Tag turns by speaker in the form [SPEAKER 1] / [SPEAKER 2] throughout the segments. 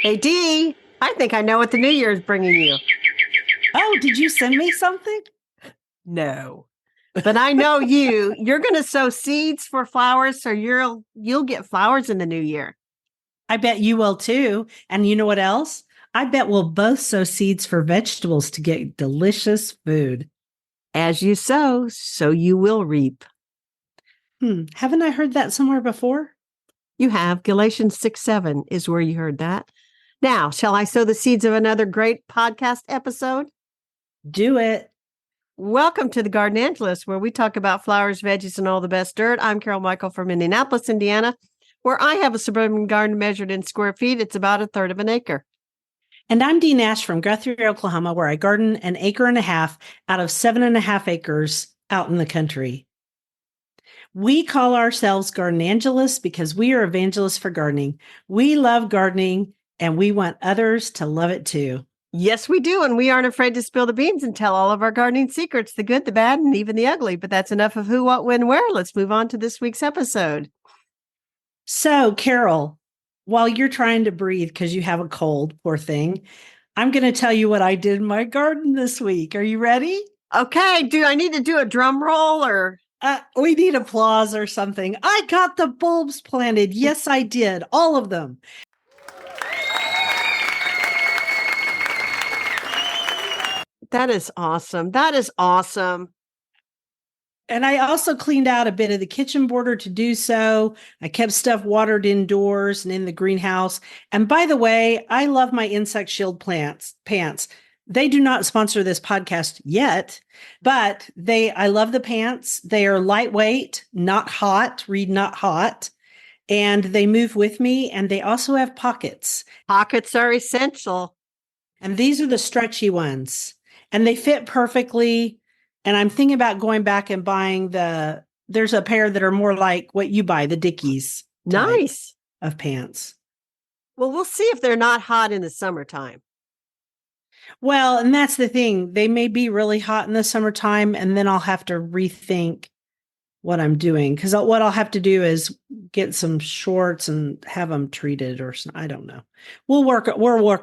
[SPEAKER 1] Hey, Dee, I think I know what the new year is bringing you.
[SPEAKER 2] Oh, did you send me something?
[SPEAKER 1] No. But I know you. You're going to sow seeds for flowers, so you'll get flowers in the new year.
[SPEAKER 2] I bet you will too. And you know what else? I bet we'll both sow seeds for vegetables to get delicious food.
[SPEAKER 1] As you sow, so you will reap.
[SPEAKER 2] Haven't I heard that somewhere before?
[SPEAKER 1] You have Galatians 6:7 is where you heard that. Now, shall I sow the seeds of another great podcast episode?
[SPEAKER 2] Do it.
[SPEAKER 1] Welcome to the Garden Angelist, where we talk about flowers, veggies, and all the best dirt. I'm Carol Michael from Indianapolis, Indiana, where I have a suburban garden measured in square feet. It's about a third of an acre.
[SPEAKER 2] And I'm Dee Nash from Guthrie, Oklahoma, where I garden an acre and a half out of 7.5 acres out in the country. We call ourselves Garden Angelists because we are evangelists for gardening. We love gardening and we want others to love it too.
[SPEAKER 1] Yes, we do. And we aren't afraid to spill the beans and tell all of our gardening secrets, the good, the bad, and even the ugly. But that's enough of who, what, when, where. Let's move on to this week's episode.
[SPEAKER 2] So, Carol, while you're trying to breathe because you have a cold, poor thing, I'm going to tell you what I did in my garden this week. Are you ready?
[SPEAKER 1] Okay. Do I need to do a drum roll or?
[SPEAKER 2] We need applause or something. I got the bulbs planted. Yes, I did. All of them.
[SPEAKER 1] That is awesome. That is awesome.
[SPEAKER 2] And I also cleaned out a bit of the kitchen border to do so. I kept stuff watered indoors and in the greenhouse. And by the way, I love my insect shield pants. They do not sponsor this podcast yet, but I love the pants. They are lightweight, not hot, read not hot, and they move with me. And they also have pockets.
[SPEAKER 1] Pockets are essential.
[SPEAKER 2] And these are the stretchy ones and they fit perfectly. And I'm thinking about going back and buying there's a pair that are more like what you buy, the Dickies
[SPEAKER 1] Nice.
[SPEAKER 2] of pants.
[SPEAKER 1] Well, we'll see if they're not hot in the summertime.
[SPEAKER 2] Well, and that's the thing. They may be really hot in the summertime, and then I'll have to rethink what I'm doing. Because what I'll have to do is get some shorts and have them treated or something. I don't know. We'll work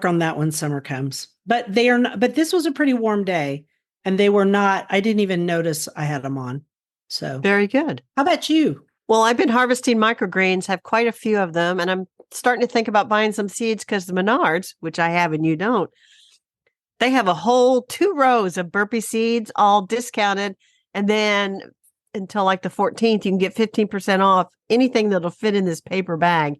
[SPEAKER 2] on that when summer comes. But they are not, but this was a pretty warm day. And they were not, I didn't even notice I had them on. So
[SPEAKER 1] very good.
[SPEAKER 2] How about you?
[SPEAKER 1] Well, I've been harvesting microgreens, have quite a few of them, and I'm starting to think about buying some seeds because the Menards, which I have and you don't, they have a whole 2 rows of burpee seeds, all discounted. And then until like the 14th, you can get 15% off anything that'll fit in this paper bag.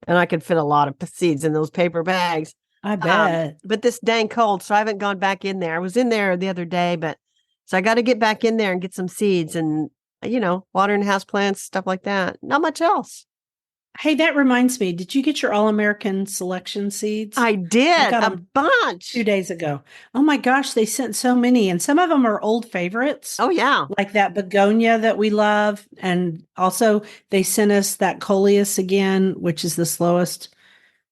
[SPEAKER 1] And I could fit a lot of seeds in those paper bags.
[SPEAKER 2] I bet.
[SPEAKER 1] But this dang cold, so I haven't gone back in there. I was in there the other day, but so I got to get back in there and get some seeds and, watering houseplants, stuff like that. Not much else.
[SPEAKER 2] Hey, that reminds me. Did you get your All-American selection seeds?
[SPEAKER 1] I did.
[SPEAKER 2] I got
[SPEAKER 1] a bunch.
[SPEAKER 2] 2 days ago. Oh my gosh, they sent so many. And some of them are old favorites.
[SPEAKER 1] Oh, yeah.
[SPEAKER 2] Like that begonia that we love. And also they sent us that coleus again, which is the slowest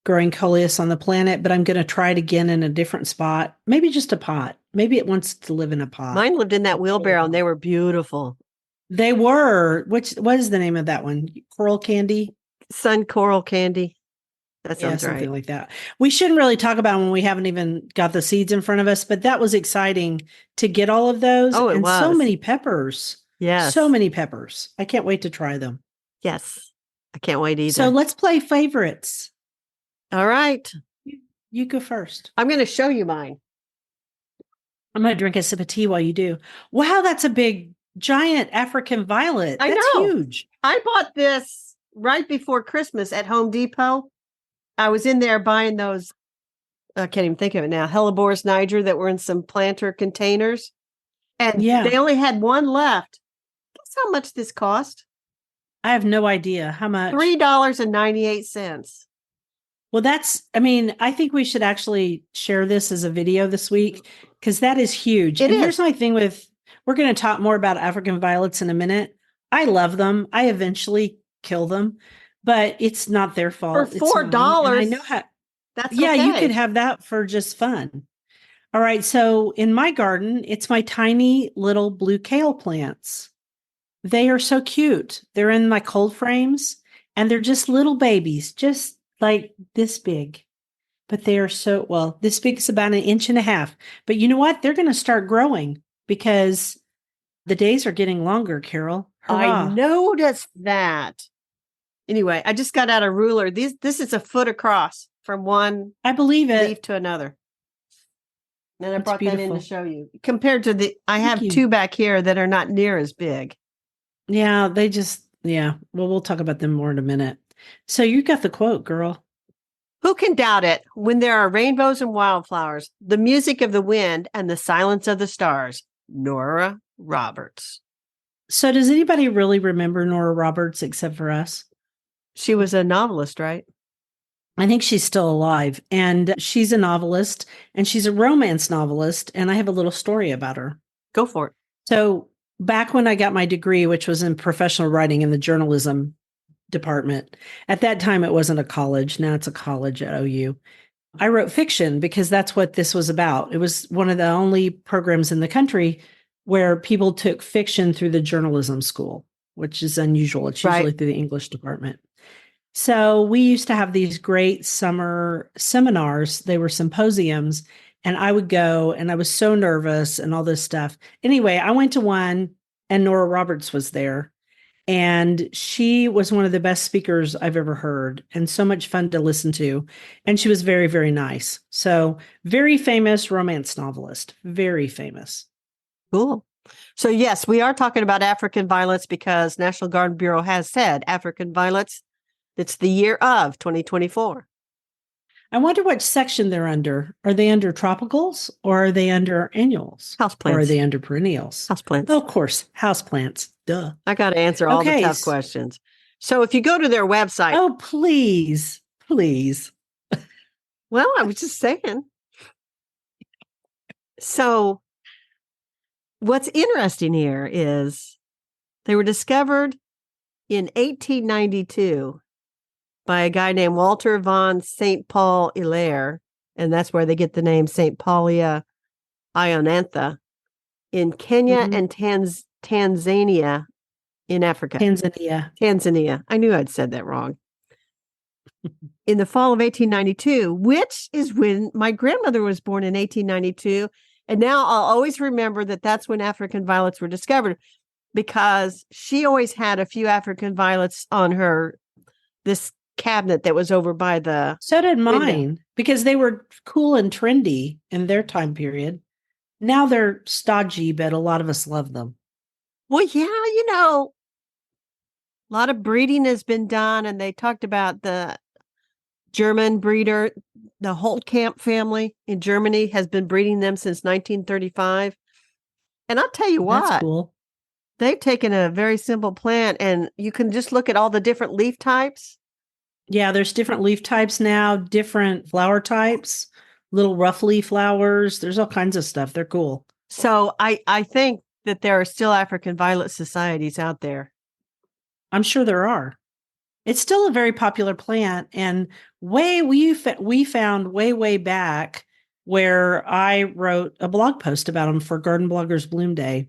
[SPEAKER 2] growing coleus on the planet, but I'm going to try it again in a different spot. Maybe just a pot. Maybe it wants to live in a pot.
[SPEAKER 1] Mine lived in that wheelbarrow and they were beautiful.
[SPEAKER 2] They were. What is the name of that one? Coral candy?
[SPEAKER 1] Sun coral candy. That sounds
[SPEAKER 2] something
[SPEAKER 1] right.
[SPEAKER 2] like that. We shouldn't really talk about when we haven't even got the seeds in front of us, but that was exciting to get all of those.
[SPEAKER 1] Oh, it
[SPEAKER 2] and
[SPEAKER 1] was.
[SPEAKER 2] So many peppers.
[SPEAKER 1] Yes.
[SPEAKER 2] So many peppers. I can't wait to try them.
[SPEAKER 1] Yes. I can't wait either.
[SPEAKER 2] So let's play favorites.
[SPEAKER 1] All right.
[SPEAKER 2] You go first.
[SPEAKER 1] I'm going to show you mine.
[SPEAKER 2] I'm going to drink a sip of tea while you do. Wow, that's a big, giant African violet. That's huge.
[SPEAKER 1] I bought this right before Christmas at Home Depot. I was in there buying those, I can't even think of it now, Helleborus niger that were in some planter containers. And they only had one left. Guess how much this cost?
[SPEAKER 2] I have no idea. How much?
[SPEAKER 1] $3.98.
[SPEAKER 2] Well, I think we should actually share this as a video this week because that is huge. Here's my thing we're going to talk more about African violets in a minute. I love them. I eventually kill them, but it's not their fault.
[SPEAKER 1] For $4.
[SPEAKER 2] I know how.
[SPEAKER 1] That's
[SPEAKER 2] you could have that for just fun. All right. So in my garden, it's my tiny little blue kale plants. They are so cute. They're in my cold frames and they're just little babies, just like this big. But they are so well, this speaks about an inch and a half. But you know what? They're going to start growing because the days are getting longer, Carol.
[SPEAKER 1] I
[SPEAKER 2] Hurrah.
[SPEAKER 1] noticed that. Anyway, I just got out a ruler. This is a foot across from one
[SPEAKER 2] I believe
[SPEAKER 1] leaf
[SPEAKER 2] it.
[SPEAKER 1] to another. And I
[SPEAKER 2] It's
[SPEAKER 1] brought that in to
[SPEAKER 2] beautiful.
[SPEAKER 1] show you. Compared to I
[SPEAKER 2] Thank
[SPEAKER 1] have
[SPEAKER 2] you.
[SPEAKER 1] two back here that are not near as big.
[SPEAKER 2] Yeah, yeah. Well, we'll talk about them more in a minute. So you got the quote, girl.
[SPEAKER 1] Who can doubt it when there are rainbows and wildflowers, the music of the wind and the silence of the stars? Nora Roberts.
[SPEAKER 2] So does anybody really remember Nora Roberts except for us?
[SPEAKER 1] She was a novelist, right?
[SPEAKER 2] I think she's still alive, and she's a novelist, and she's a romance novelist, and I have a little story about her.
[SPEAKER 1] Go for it.
[SPEAKER 2] So back when I got my degree, which was in professional writing in the journalism department, at that time it wasn't a college. Now it's a college at OU. I wrote fiction because that's what this was about. It was one of the only programs in the country where people took fiction through the journalism school, which is unusual. It's usually
[SPEAKER 1] Right.
[SPEAKER 2] through the English department. So we used to have these great summer seminars. They were symposiums, and I would go, and I was so nervous and all this stuff. Anyway, I went to one, and Nora Roberts was there. And she was one of the best speakers I've ever heard, and so much fun to listen to. And she was very, very nice. So, very famous romance novelist, very famous.
[SPEAKER 1] Cool. So, yes, we are talking about African violets because National Garden Bureau has said African violets, it's the year of 2024.
[SPEAKER 2] I wonder what section they're under. Are they under tropicals or are they under annuals?
[SPEAKER 1] Houseplants.
[SPEAKER 2] Or are they under perennials?
[SPEAKER 1] Houseplants.
[SPEAKER 2] Oh, of course, houseplants. Duh.
[SPEAKER 1] I got to answer all the tough questions. So if you go to their website.
[SPEAKER 2] Oh, please, please.
[SPEAKER 1] Well, I was just saying. So what's interesting here is they were discovered in 1892 by a guy named Walter von St. Paul Hilaire, and that's where they get the name St. Paulia ionantha, in Kenya and Tanzania in Africa. Tanzania. I knew I'd said that wrong. In the fall of 1892, which is when my grandmother was born in 1892. And now I'll always remember that that's when African violets were discovered because she always had a few African violets on this cabinet that was over by the
[SPEAKER 2] So did mine
[SPEAKER 1] window.
[SPEAKER 2] because they were cool and trendy in their time period. Now they're stodgy, but a lot of us love them.
[SPEAKER 1] Well, yeah, a lot of breeding has been done, and they talked about the German breeder, the Holtkamp family in Germany has been breeding them since 1935. And I'll tell you what,
[SPEAKER 2] that's cool.
[SPEAKER 1] They've taken a very simple plant, and you can just look at all the different leaf types.
[SPEAKER 2] Yeah, there's different leaf types now, different flower types, little rough leaf flowers. There's all kinds of stuff. They're cool.
[SPEAKER 1] So I think that there are still African violet societies out there.
[SPEAKER 2] I'm sure there are. It's still a very popular plant, and we found way back where I wrote a blog post about them for Garden Bloggers Bloom Day.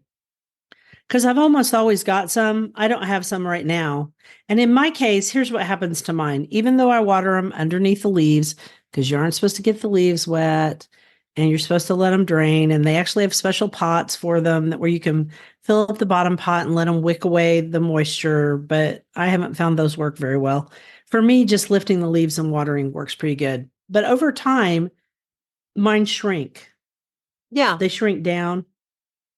[SPEAKER 2] Because I've almost always got some. I don't have some right now. And in my case, here's what happens to mine. Even though I water them underneath the leaves, because you aren't supposed to get the leaves wet and you're supposed to let them drain. And they actually have special pots for them where you can fill up the bottom pot and let them wick away the moisture. But I haven't found those work very well. For me, just lifting the leaves and watering works pretty good. But over time, mine shrink.
[SPEAKER 1] Yeah.
[SPEAKER 2] They shrink down.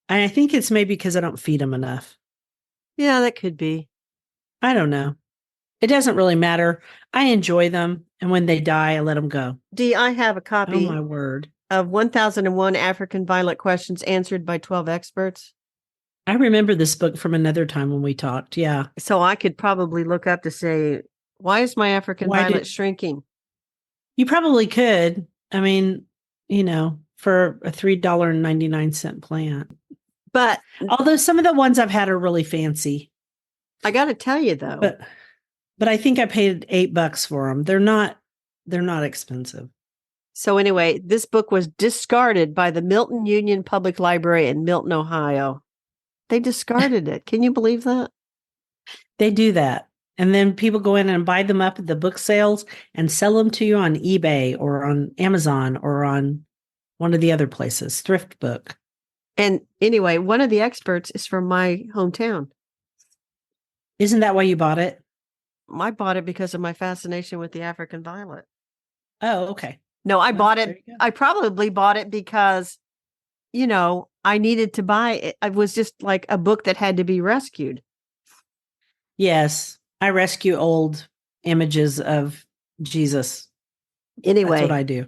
[SPEAKER 2] And I think it's maybe because I don't feed them enough.
[SPEAKER 1] Yeah, that could be.
[SPEAKER 2] I don't know. It doesn't really matter. I enjoy them. And when they die, I let them go.
[SPEAKER 1] Dee, I have a copy.
[SPEAKER 2] Oh, my word.
[SPEAKER 1] Of 1001 African violet questions answered by 12 experts.
[SPEAKER 2] I remember this book from another time when we talked. Yeah.
[SPEAKER 1] So I could probably look up to say, why is my African violet shrinking?
[SPEAKER 2] You probably could. I mean, for a $3.99 plant.
[SPEAKER 1] But
[SPEAKER 2] although some of the ones I've had are really fancy.
[SPEAKER 1] I got to tell you though.
[SPEAKER 2] But I think I paid $8 for them. They're not expensive.
[SPEAKER 1] So anyway, this book was discarded by the Milton Union Public Library in Milton, Ohio. They discarded it. Can you believe that?
[SPEAKER 2] They do that. And then people go in and buy them up at the book sales and sell them to you on eBay or on Amazon or on one of the other places, Thrift Book.
[SPEAKER 1] And anyway, one of the experts is from my hometown.
[SPEAKER 2] Isn't that why you bought it?
[SPEAKER 1] I bought it because of my fascination with the African violet.
[SPEAKER 2] Oh, okay.
[SPEAKER 1] No, I
[SPEAKER 2] Well,
[SPEAKER 1] bought
[SPEAKER 2] there
[SPEAKER 1] it.
[SPEAKER 2] you go.
[SPEAKER 1] I probably bought it because, I needed to buy it. It was just like a book that had to be rescued.
[SPEAKER 2] Yes, I rescue old images of Jesus. That's what
[SPEAKER 1] Anyway,
[SPEAKER 2] I do.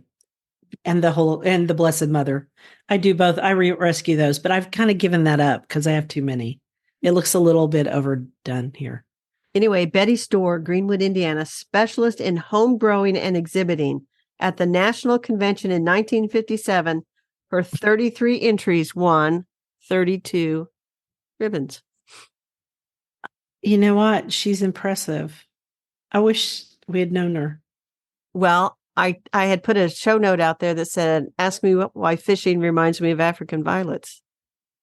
[SPEAKER 2] And the Blessed Mother. I do both. I rescue those, but I've kind of given that up because I have too many. It looks a little bit overdone here.
[SPEAKER 1] Betty Storr, Greenwood, Indiana, specialist in home growing and exhibiting at the National Convention in 1957. Her 33 entries won 32 ribbons.
[SPEAKER 2] You know what? She's impressive. I wish we had known her.
[SPEAKER 1] Well, I had put a show note out there that said, ask me why fishing reminds me of African violets.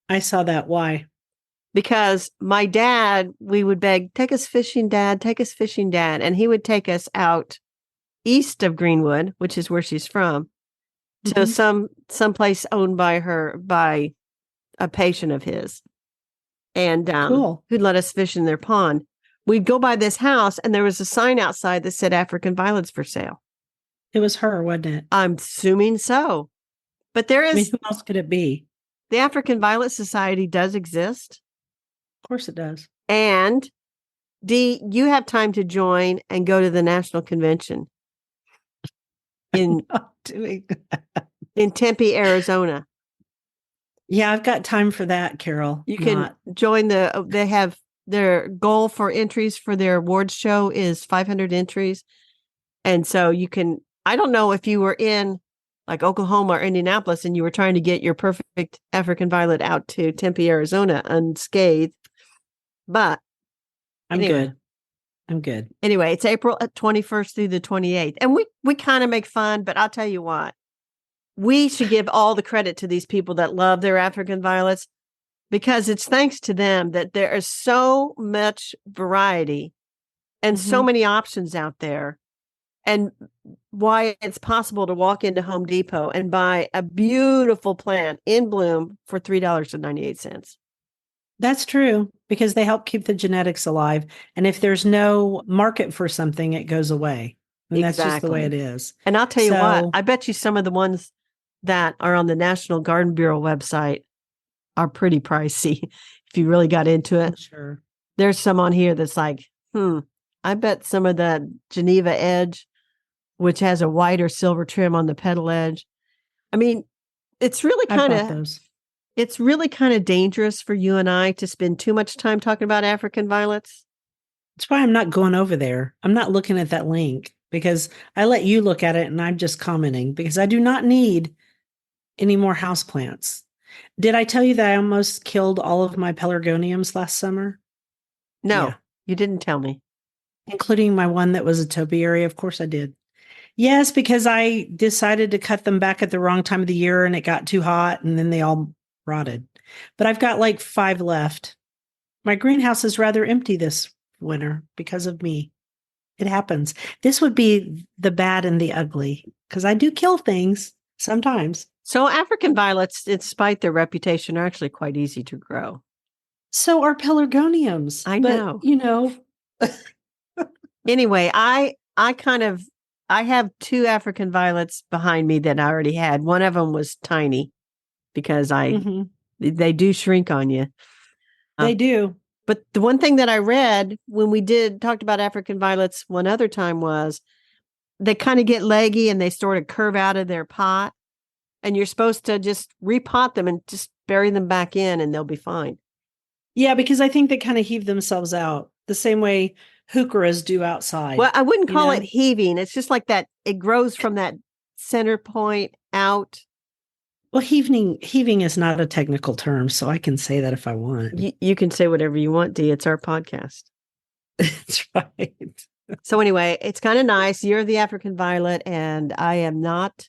[SPEAKER 2] I saw that. Why?
[SPEAKER 1] Because my dad, we would beg, take us fishing, Dad, take us fishing, Dad. And he would take us out east of Greenwood, which is where she's from, to some place owned by a patient of his. And
[SPEAKER 2] Cool.
[SPEAKER 1] who'd let us fish in their pond. We'd go by this house and there was a sign outside that said African violets for sale.
[SPEAKER 2] It was her, wasn't it?
[SPEAKER 1] I'm assuming so. But there
[SPEAKER 2] I mean,
[SPEAKER 1] is
[SPEAKER 2] who else could it be?
[SPEAKER 1] the African Violet Society does exist.
[SPEAKER 2] Of course it does.
[SPEAKER 1] And Dee, you have time to join and go to the national convention in Tempe, Arizona.
[SPEAKER 2] Yeah, I've got time for that, Carol.
[SPEAKER 1] You can join they have their goal for entries for their awards show is 500 entries. And so you can, I don't know if you were in like Oklahoma or Indianapolis and you were trying to get your perfect African violet out to Tempe, Arizona unscathed, but
[SPEAKER 2] I'm good. I'm good.
[SPEAKER 1] Anyway, it's April 21st through the 28th. And we kind of make fun, but I'll tell you what, we should give all the credit to these people that love their African violets because it's thanks to them that there is so much variety and so many options out there. And why it's possible to walk into Home Depot and buy a beautiful plant in bloom for $3.98.
[SPEAKER 2] That's true because they help keep the genetics alive. And if there's no market for something, it goes away. And that's just the way it is.
[SPEAKER 1] And I'll tell you what, I bet you some of the ones that are on the National Garden Bureau website are pretty pricey if you really got into it.
[SPEAKER 2] Sure.
[SPEAKER 1] There's some on here that's like, I bet some of the Geneva Edge, which has a white or silver trim on the petal edge. I mean, it's really kind of dangerous for you and I to spend too much time talking about African violets.
[SPEAKER 2] That's why I'm not going over there. I'm not looking at that link because I let you look at it and I'm just commenting because I do not need any more houseplants. Did I tell you that I almost killed all of my pelargoniums last summer?
[SPEAKER 1] No, you didn't tell me.
[SPEAKER 2] Including my one that was a topiary. Of course I did. Yes, because I decided to cut them back at the wrong time of the year and it got too hot and then they all rotted. But I've got like 5 left. My greenhouse is rather empty this winter because of me. It happens. This would be the bad and the ugly because I do kill things sometimes.
[SPEAKER 1] So African violets, despite their reputation, are actually quite easy to grow.
[SPEAKER 2] So are pelargoniums.
[SPEAKER 1] I know. Anyway, I have 2 African violets behind me that I already had. One of them was tiny because they do shrink on you.
[SPEAKER 2] They do.
[SPEAKER 1] But the one thing that I read when we talked about African violets one other time was they kind of get leggy and they sort of curve out of their pot. And you're supposed to just repot them and just bury them back in and they'll be fine.
[SPEAKER 2] Yeah, because I think they kind of heave themselves out the same way heucheras do outside.
[SPEAKER 1] Well, I wouldn't call it heaving. It's just like that. It grows from that center point out.
[SPEAKER 2] Well, heaving is not a technical term, so I can say that if I want.
[SPEAKER 1] You can say whatever you want, Dee. It's our podcast.
[SPEAKER 2] That's right.
[SPEAKER 1] So anyway, it's kind of nice. You're the African violet, and I am not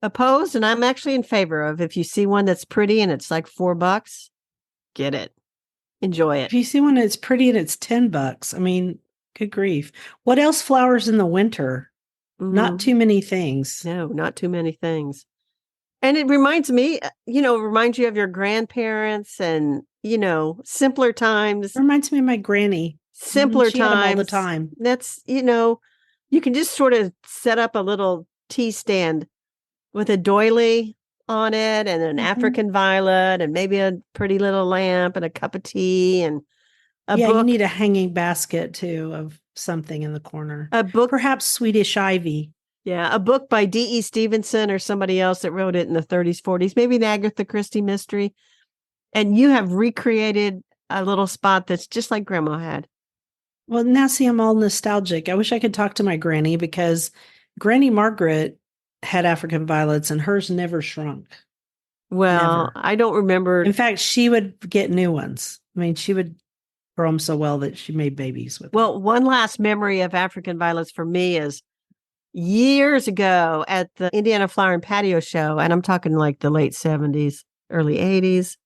[SPEAKER 1] opposed, and I'm actually in favor of if you see one that's pretty and it's like $4, get it. Enjoy it.
[SPEAKER 2] If you see one that's pretty and it's $10, I mean, Good grief. What else flowers in the winter? Not
[SPEAKER 1] Mhm.
[SPEAKER 2] too many things.
[SPEAKER 1] No, not too many things. And it reminds me, reminds you of your grandparents and, simpler times,
[SPEAKER 2] Reminds me of my granny.
[SPEAKER 1] simpler
[SPEAKER 2] She had them all the
[SPEAKER 1] times.
[SPEAKER 2] time.
[SPEAKER 1] That's, you can just sort of set up a little tea stand with a doily on it and an
[SPEAKER 2] Mhm.
[SPEAKER 1] African violet and maybe a pretty little lamp and a cup of tea and a
[SPEAKER 2] Yeah, you
[SPEAKER 1] book,
[SPEAKER 2] need a hanging basket too of something in the corner.
[SPEAKER 1] a book.
[SPEAKER 2] Perhaps Swedish ivy.
[SPEAKER 1] Yeah, a book by D.E. Stevenson or somebody else that wrote it in the 30s, 40s, maybe an Agatha Christie mystery. And you have recreated a little spot that's just like grandma had.
[SPEAKER 2] Well, now see, I'm all nostalgic. I wish I could talk to my granny because Granny Margaret had African violets and hers never shrunk.
[SPEAKER 1] Well,
[SPEAKER 2] Never.
[SPEAKER 1] I don't remember.
[SPEAKER 2] In fact, she would get new ones. I mean, she would grow them so well that she made babies with them.
[SPEAKER 1] Well, one last memory of African violets for me is years ago at the Indiana Flower and Patio Show. And I'm talking like the late 70s, early 80s.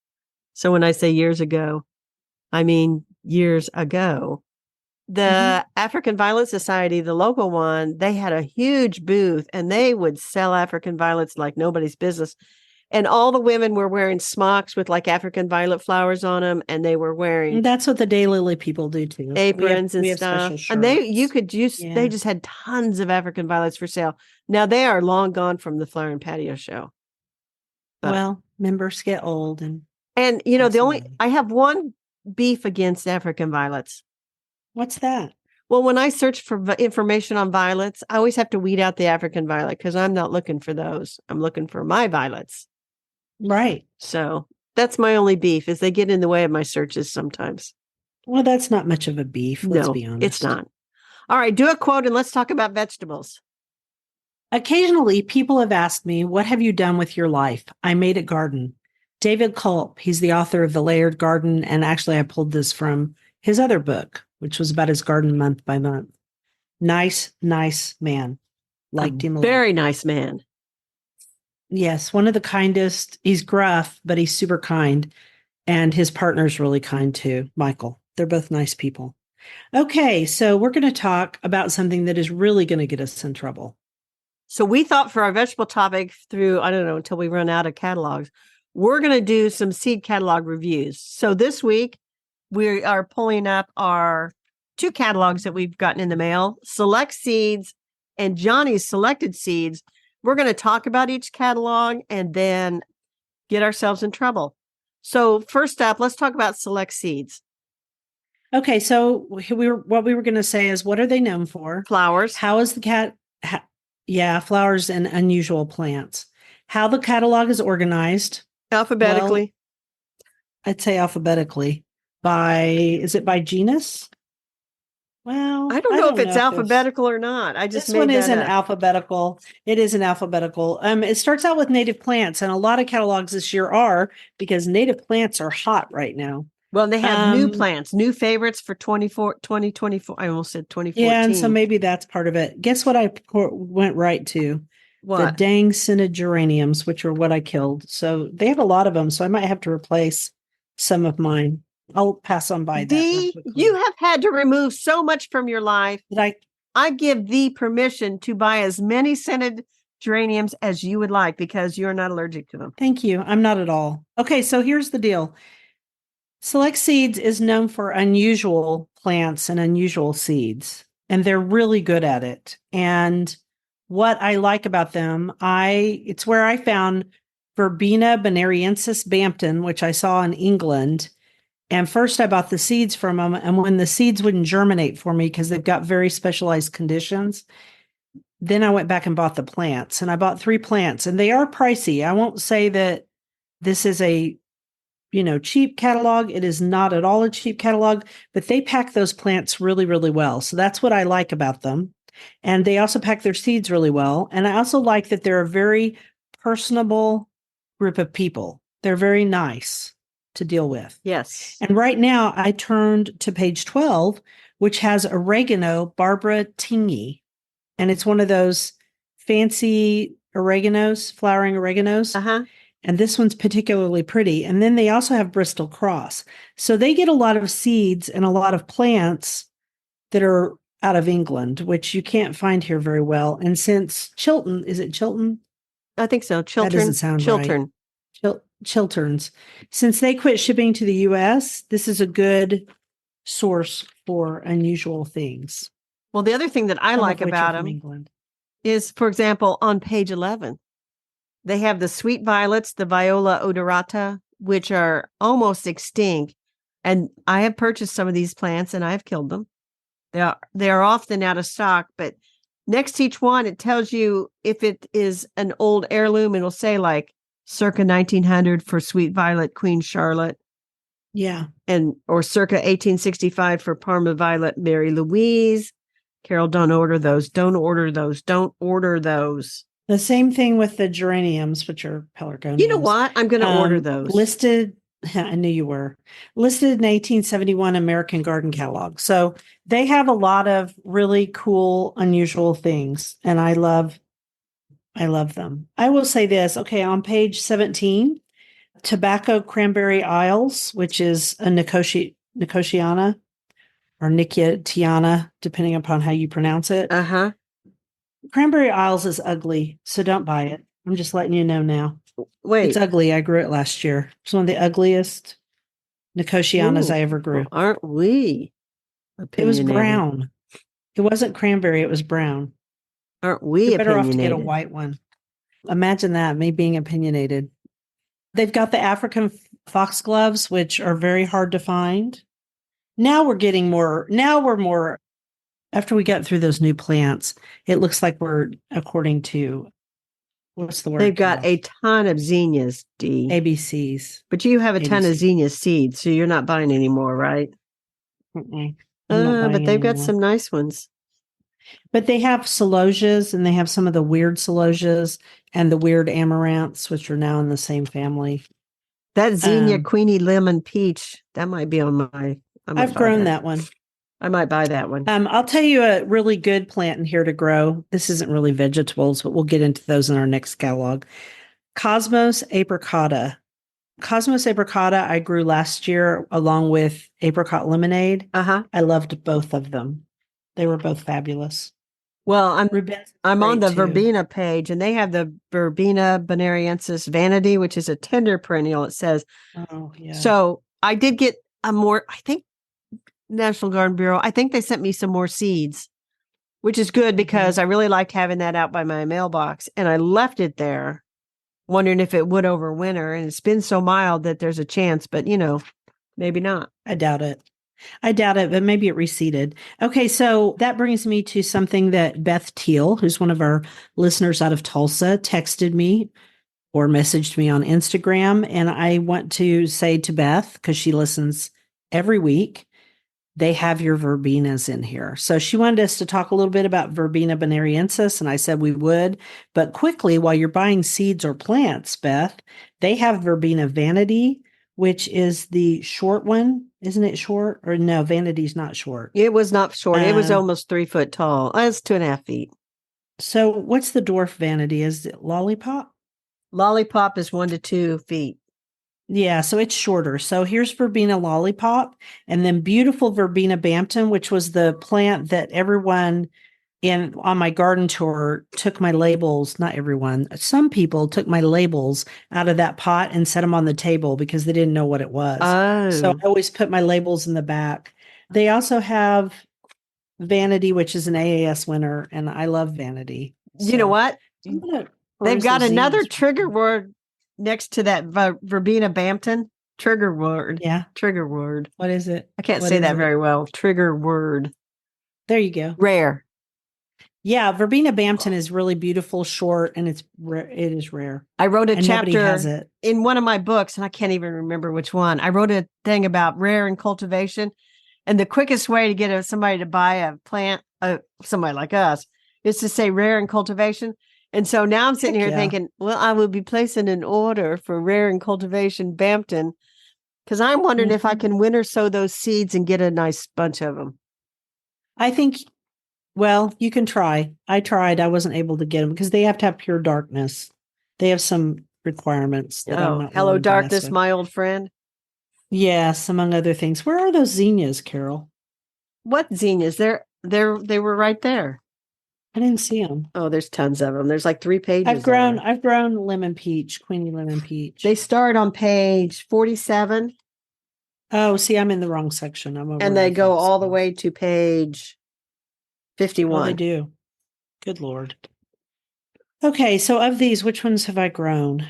[SPEAKER 1] So when I say years ago, I mean years ago. The African Violet Society, the local one, they had a huge booth and they would sell African violets like nobody's business. And all the women were wearing smocks with like African violet flowers on them, and they were wearing
[SPEAKER 2] That's what the daylily people do too.
[SPEAKER 1] aprons and
[SPEAKER 2] We have special
[SPEAKER 1] stuff. And you
[SPEAKER 2] shirts.
[SPEAKER 1] could just, they
[SPEAKER 2] Yeah.
[SPEAKER 1] just had tons of African violets for sale. Now they are long gone from the Flower and Patio Show. But,
[SPEAKER 2] Well, members get old and
[SPEAKER 1] the only,
[SPEAKER 2] away.
[SPEAKER 1] I have one beef against African violets.
[SPEAKER 2] What's that?
[SPEAKER 1] Well, when I search for information on violets, I always have to weed out the African violet because I'm not looking for those. I'm looking for my violets.
[SPEAKER 2] Right.
[SPEAKER 1] So that's my only beef is they get in the way of my searches sometimes.
[SPEAKER 2] Well, that's not much of a beef, let's
[SPEAKER 1] No,
[SPEAKER 2] be honest.
[SPEAKER 1] it's not. All right, do a quote and let's talk about vegetables.
[SPEAKER 2] Occasionally, people have asked me, what have you done with your life? I made a garden. David Culp, he's the author of The Layered Garden. And actually, I pulled this from his other book, which was about his garden month by month. Nice, nice man. Liked him a lot.
[SPEAKER 1] Very nice man.
[SPEAKER 2] Yes, one of the kindest. He's gruff, but he's super kind. And his partner's really kind too, Michael. They're both nice people. Okay, so we're going to talk about something that is really going to get us in trouble.
[SPEAKER 1] So we thought for our vegetable topic through, I don't know, until we run out of catalogs, we're going to do some seed catalog reviews. So this week, we are pulling up our 2 catalogs that we've gotten in the mail, Select Seeds and Johnny's Selected Seeds. We're going to talk about each catalog and then get ourselves in trouble. So first up, let's talk about Select Seeds.
[SPEAKER 2] Okay, so what we were going to say is, what are they known for?
[SPEAKER 1] Flowers.
[SPEAKER 2] How is the flowers and unusual plants. How the catalog is organized.
[SPEAKER 1] Alphabetically.
[SPEAKER 2] Well, I'd say alphabetically. Is it by genus? Well,
[SPEAKER 1] I don't know if it's alphabetical or not. I just
[SPEAKER 2] this
[SPEAKER 1] made
[SPEAKER 2] one
[SPEAKER 1] that
[SPEAKER 2] isn't
[SPEAKER 1] up.
[SPEAKER 2] alphabetical. It isn't alphabetical. It starts out with native plants, and a lot of catalogs this year are because native plants are hot right now.
[SPEAKER 1] Well, they have new plants, new favorites for 2024. I almost said 2014.
[SPEAKER 2] Yeah, and so maybe that's part of it. Guess what I went right to?
[SPEAKER 1] What?
[SPEAKER 2] The dang scented geraniums, which are what I killed. So they have a lot of them, so I might have to replace some of mine. I'll pass on by that.
[SPEAKER 1] You have had to remove so much from your life.
[SPEAKER 2] Did
[SPEAKER 1] I give thee permission to buy as many scented geraniums as you would like because you're not allergic to them.
[SPEAKER 2] Thank you. I'm not at all. Okay, so here's the deal. Select Seeds is known for unusual plants and unusual seeds, and they're really good at it. And what I like about them, it's where I found Verbena bonariensis Bampton, which I saw in England. And first I bought the seeds from them. And when the seeds wouldn't germinate for me because they've got very specialized conditions, then I went back and bought the plants. And I bought 3 plants, and they are pricey. I won't say that this is a cheap catalog. It is not at all a cheap catalog, but they pack those plants really, really well. So that's what I like about them. And they also pack their seeds really well. And I also like that they're a very personable group of people. They're very nice to deal with.
[SPEAKER 1] Yes.
[SPEAKER 2] And right now I turned to page 12, which has oregano, Barbara Tingy. And it's one of those fancy oreganos, flowering oreganos.
[SPEAKER 1] Uh-huh.
[SPEAKER 2] And this one's particularly pretty. And then they also have Bristol Cross. So they get a lot of seeds and a lot of plants that are out of England, which you can't find here very well. And since Chilton, is it Chilton?
[SPEAKER 1] I think so.
[SPEAKER 2] That doesn't
[SPEAKER 1] Chiltern.
[SPEAKER 2] sound right.
[SPEAKER 1] Chiltern.
[SPEAKER 2] Chilterns. Since they quit shipping to the US, this is a good source for unusual things,
[SPEAKER 1] Well, the other thing that I
[SPEAKER 2] some
[SPEAKER 1] like
[SPEAKER 2] of which are
[SPEAKER 1] about
[SPEAKER 2] from
[SPEAKER 1] them
[SPEAKER 2] England.
[SPEAKER 1] is, for example, on page 11, they have the sweet violets, the Viola odorata, which are almost extinct. And I have purchased some of these plants and I've killed them. They are often out of stock, but next to each one, it tells you if it is an old heirloom. It'll say like circa 1900 for Sweet Violet, Queen Charlotte,
[SPEAKER 2] Yeah.
[SPEAKER 1] and or circa 1865 for Parma Violet, Mary Louise. Carol, don't order those. Don't order those. Don't order those.
[SPEAKER 2] The same thing with the geraniums, which are pelargoniums.
[SPEAKER 1] You know what? I'm going to order those.
[SPEAKER 2] Listed, I knew you were, listed in 1871 American Garden Catalog. So they have a lot of really cool, unusual things. And I love them. I will say this. Okay, on page 17, Tobacco Cranberry Isles, which is a Nicotiana or Nicotiana, depending upon how you pronounce it.
[SPEAKER 1] Uh-huh.
[SPEAKER 2] Cranberry Isles is ugly, so don't buy it. I'm just letting you know now.
[SPEAKER 1] Wait.
[SPEAKER 2] It's ugly. I grew it last year. It's one of the ugliest Nicotianas I ever grew.
[SPEAKER 1] Well, aren't we
[SPEAKER 2] It was
[SPEAKER 1] opinionated?
[SPEAKER 2] brown. It wasn't cranberry. It was brown.
[SPEAKER 1] Aren't we
[SPEAKER 2] You're better off to get a
[SPEAKER 1] opinionated?
[SPEAKER 2] white one. Imagine that, me being opinionated. They've got the African foxgloves, which are very hard to find. Now we're more, after we get through those new plants, it looks like we're according to, what's the word?
[SPEAKER 1] They've got a ton of zinnias, D.
[SPEAKER 2] ABCs.
[SPEAKER 1] But you have a ton of
[SPEAKER 2] ABC.
[SPEAKER 1] zinnia seeds, so you're not buying any more, right?
[SPEAKER 2] I'm not
[SPEAKER 1] But
[SPEAKER 2] buying
[SPEAKER 1] they've got
[SPEAKER 2] anymore.
[SPEAKER 1] some nice ones.
[SPEAKER 2] But they have celosias, and they have some of the weird celosias and the weird amaranths, which are now in the same family.
[SPEAKER 1] That zinnia Queenie lemon peach, that might be on my.
[SPEAKER 2] I've grown that one.
[SPEAKER 1] I might buy that one.
[SPEAKER 2] I'll tell you a really good plant in here to grow. This isn't really vegetables, but we'll get into those in our next catalog. Cosmos apricota. Cosmos apricota I grew last year along with apricot lemonade.
[SPEAKER 1] Uh-huh.
[SPEAKER 2] I loved both of them. They were both fabulous.
[SPEAKER 1] Well, I'm on the
[SPEAKER 2] too.
[SPEAKER 1] verbena page, and they have the verbena bonariensis vanity, which is a tender perennial, it says.
[SPEAKER 2] Oh, yeah.
[SPEAKER 1] So I did get I think National Garden Bureau, I think they sent me some more seeds, which is good because I really liked having that out by my mailbox, and I left it there wondering if it would overwinter, and it's been so mild that there's a chance, but maybe not.
[SPEAKER 2] I doubt it, but maybe it receded. Okay, so that brings me to something that Beth Teal, who's one of our listeners out of Tulsa, texted me or messaged me on Instagram. And I want to say to Beth, because she listens every week, they have your verbenas in here. So she wanted us to talk a little bit about Verbena bonariensis, and I said we would. But quickly, while you're buying seeds or plants, Beth, they have Verbena vanity, which is the short one. Isn't it short? Or no, vanity's not short.
[SPEAKER 1] It was not short. It was almost 3 foot tall. It's 2.5 feet.
[SPEAKER 2] So what's the dwarf vanity? Is it lollipop?
[SPEAKER 1] Lollipop is 1 to 2 feet.
[SPEAKER 2] Yeah, so it's shorter. So here's Verbena lollipop, and then beautiful Verbena Bampton, which was the plant that everyone on my garden tour took my labels. Not everyone. Some people took my labels out of that pot and set them on the table because they didn't know what it was.
[SPEAKER 1] Oh.
[SPEAKER 2] So I always put my labels in the back. They also have Vanity, which is an AAS winner, and I love Vanity.
[SPEAKER 1] You know what? They've got another trigger word next to that Verbena Bampton. Trigger word.
[SPEAKER 2] Yeah.
[SPEAKER 1] Trigger word.
[SPEAKER 2] What is it?
[SPEAKER 1] I can't say that very well. Trigger word.
[SPEAKER 2] There you go.
[SPEAKER 1] Rare.
[SPEAKER 2] Yeah, Verbena Bampton is really beautiful, short, and it is rare.
[SPEAKER 1] I wrote a chapter
[SPEAKER 2] it.
[SPEAKER 1] in one of my books, and I can't even remember which one. I wrote a thing about rare and cultivation, and the quickest way to get somebody to buy a plant, somebody like us, is to say rare and cultivation. And so now I'm sitting here thinking, well, I will be placing an order for rare and cultivation Bampton, because I'm wondering if I can winter sow those seeds and get a nice bunch of them.
[SPEAKER 2] I think. Well, you can try. I tried. I wasn't able to get them because they have to have pure darkness. They have some requirements. That
[SPEAKER 1] hello, darkness, my old friend.
[SPEAKER 2] Yes, among other things. Where are those zinnias, Carol?
[SPEAKER 1] What zinnias? They were right there.
[SPEAKER 2] I didn't see them.
[SPEAKER 1] Oh, there's tons of them. There's like 3 pages. There.
[SPEAKER 2] I've grown lemon peach, Queenie lemon peach.
[SPEAKER 1] They start on page 47.
[SPEAKER 2] Oh, see, I'm in the wrong section. I'm over.
[SPEAKER 1] And they go all the way to page 51.
[SPEAKER 2] Oh, they do. Good Lord. Okay, so of these, which ones have I grown?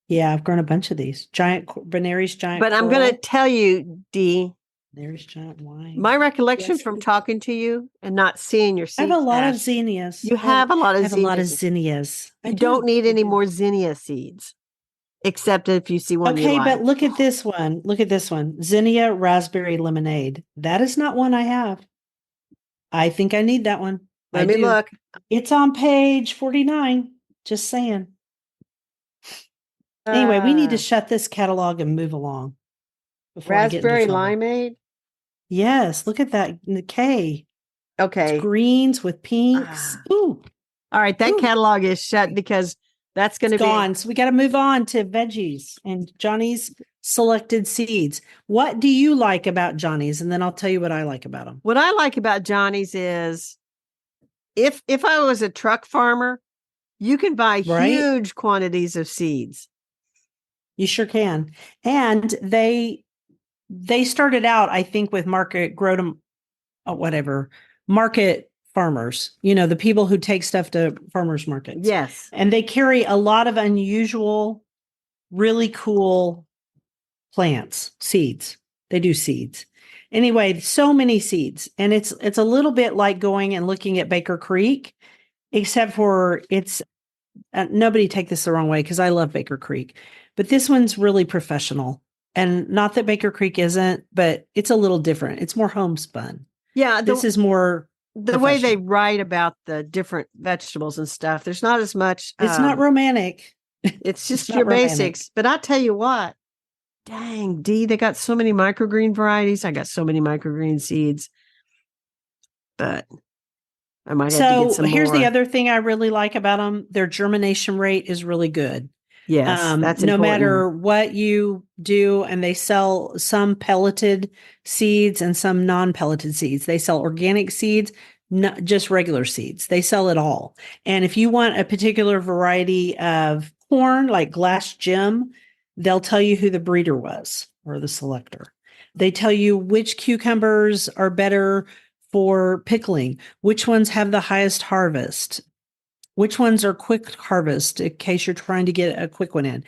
[SPEAKER 2] Yeah, I've grown a bunch of these. Benary's giant.
[SPEAKER 1] But I'm going to tell you, Dee.
[SPEAKER 2] Benary's giant wine.
[SPEAKER 1] My recollection from talking to you and not seeing your seeds.
[SPEAKER 2] I have a lot of zinnias.
[SPEAKER 1] You have a lot of
[SPEAKER 2] zinnias. I have a lot of zinnias.
[SPEAKER 1] You don't need any more zinnia seeds. Except if you see one.
[SPEAKER 2] Okay, but look at this one. Look at this one. Zinnia raspberry lemonade. That is not one I have. I think I need that one.
[SPEAKER 1] Let me look.
[SPEAKER 2] It's on page 49. Just saying. Anyway, we need to shut this catalog and move along.
[SPEAKER 1] Raspberry limeade?
[SPEAKER 2] Yes, look at that. The K.
[SPEAKER 1] Okay.
[SPEAKER 2] It's greens with pinks. Ooh.
[SPEAKER 1] All right, that catalog is shut because that's going to be
[SPEAKER 2] gone. So we got to move on to Veggies and Johnny's selected seeds. What do you like about Johnny's? And then I'll tell you what I like about them.
[SPEAKER 1] What I like about Johnny's is if I was a truck farmer, you can buy huge quantities of seeds.
[SPEAKER 2] You sure can. And they started out, I think, with market farmers, the people who take stuff to farmers markets.
[SPEAKER 1] Yes.
[SPEAKER 2] And they carry a lot of unusual, really cool plants, seeds. They do seeds. Anyway, so many seeds. And it's a little bit like going and looking at Baker Creek, except for it's nobody take this the wrong way because I love Baker Creek, but this one's really professional. And not that Baker Creek isn't, but it's a little different. It's more homespun.
[SPEAKER 1] Yeah.
[SPEAKER 2] This is more
[SPEAKER 1] the way they write about the different vegetables and stuff. There's not as much.
[SPEAKER 2] It's not romantic.
[SPEAKER 1] It's just your basics. But I'll tell you what, dang, Dee, they got so many microgreen varieties. I got so many microgreen seeds, but I might have to get some more.
[SPEAKER 2] Here's the other thing I really like about them. Their germination rate is really good.
[SPEAKER 1] Yes, that's important.
[SPEAKER 2] No matter what you do, and they sell some pelleted seeds and some non-pelleted seeds. They sell organic seeds, not just regular seeds. They sell it all. And if you want a particular variety of corn, like Glass Gem, they'll tell you who the breeder was or the selector. They tell you which cucumbers are better for pickling, which ones have the highest harvest, which ones are quick harvest in case you're trying to get a quick one in.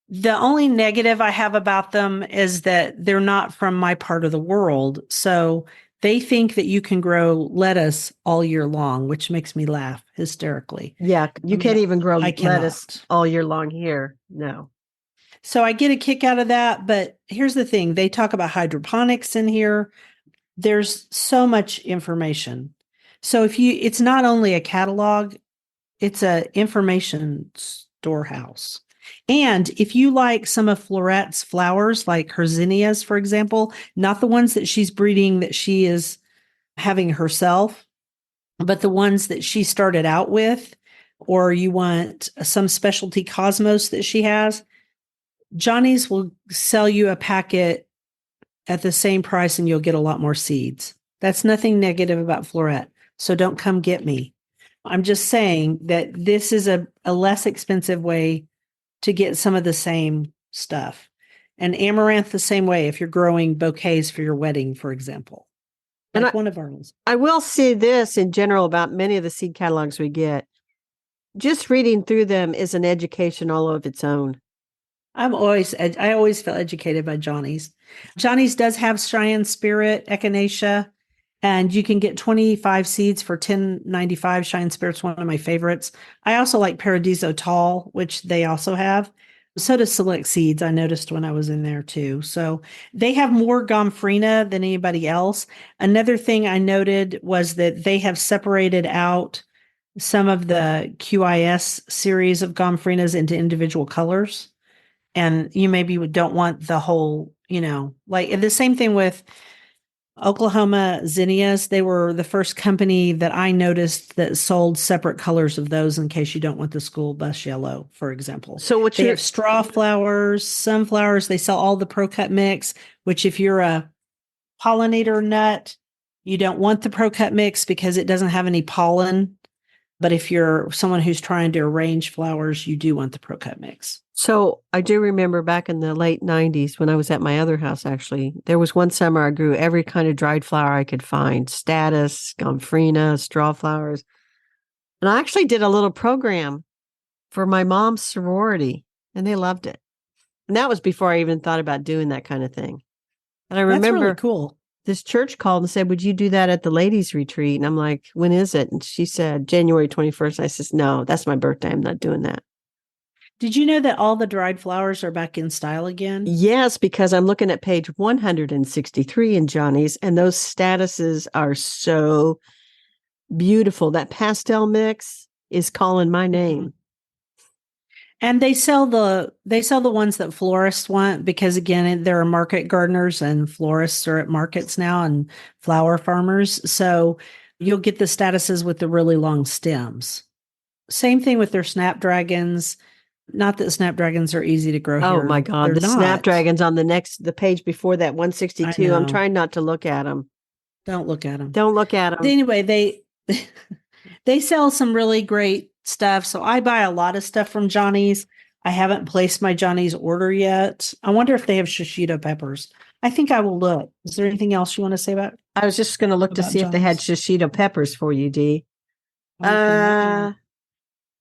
[SPEAKER 2] The only negative I have about them is that they're not from my part of the world. So they think that you can grow lettuce all year long, which makes me laugh hysterically.
[SPEAKER 1] Yeah, you can't even grow lettuce all year long here. No.
[SPEAKER 2] So I get a kick out of that. But here's the thing. They talk about hydroponics in here. There's so much information. So it's not only a catalog, it's an information storehouse. And if you like some of Florette's flowers, like her zinnias, for example, not the ones that she's breeding that she is having herself, but the ones that she started out with, or you want some specialty cosmos that she has, Johnny's will sell you a packet at the same price and you'll get a lot more seeds. That's nothing negative about Florette. So don't come get me. I'm just saying that this is a less expensive way to get some of the same stuff. And amaranth the same way if you're growing bouquets for your wedding, for example. Like one of ours.
[SPEAKER 1] I will say this in general about many of the seed catalogs we get. Just reading through them is an education all of its own.
[SPEAKER 2] I always feel educated by Johnny's. Johnny's does have Cheyenne Spirit, Echinacea, and you can get 25 seeds for $10.95. Cheyenne Spirit's one of my favorites. I also like Paradiso Tall, which they also have. So does Select Seeds, I noticed when I was in there too. So they have more Gomphrena than anybody else. Another thing I noted was that they have separated out some of the QIS series of Gomphrenas into individual colors. And you maybe don't want the whole, like the same thing with Oklahoma zinnias. They were the first company that I noticed that sold separate colors of those in case you don't want the school bus yellow, for example.
[SPEAKER 1] So
[SPEAKER 2] they have straw flowers, sunflowers. They sell all the Pro Cut mix, which if you're a pollinator nut, You don't want the Pro Cut mix because it doesn't have any pollen. But if you're someone who's trying to arrange flowers, you do want the Pro Cut mix.
[SPEAKER 1] So I do remember back in the late 90s when I was at my other house, actually, there was one summer I grew every kind of dried flower I could find, statice, gomphrena, straw flowers. And I actually did a little program for my mom's sorority, and they loved it. And that was before I even thought about doing that kind of thing. And I
[SPEAKER 2] That's really
[SPEAKER 1] remember
[SPEAKER 2] cool.
[SPEAKER 1] this church called and said, would you do that at the ladies' retreat? And I'm like, when is it? And she said, January 21st. I says, no, that's my birthday. I'm not doing that.
[SPEAKER 2] Did you know that all the dried flowers are back in style again?
[SPEAKER 1] Yes, because I'm looking at page 163 in Johnny's, and those statuses are so beautiful. That pastel mix is calling my name.
[SPEAKER 2] And they sell the ones that florists want because again, there are market gardeners and florists are at markets now and flower farmers. So you'll get the statuses with the really long stems. Same thing with their snapdragons. Not that snapdragons are easy to grow
[SPEAKER 1] Oh
[SPEAKER 2] here.
[SPEAKER 1] my God.
[SPEAKER 2] They're
[SPEAKER 1] the
[SPEAKER 2] not.
[SPEAKER 1] snapdragons on the page before that,
[SPEAKER 2] I
[SPEAKER 1] 162.
[SPEAKER 2] know.
[SPEAKER 1] I'm trying not to look at them.
[SPEAKER 2] Don't look at them.
[SPEAKER 1] Don't look at them.
[SPEAKER 2] Anyway, they sell some really great stuff. So I buy a lot of stuff from Johnny's. I haven't placed my Johnny's order yet. I wonder if they have shishito peppers. I think I will look. Is there anything else you want to say about?
[SPEAKER 1] I was just going to look to
[SPEAKER 2] About
[SPEAKER 1] see if they had
[SPEAKER 2] Johnny's?
[SPEAKER 1] shishito peppers for you, Dee.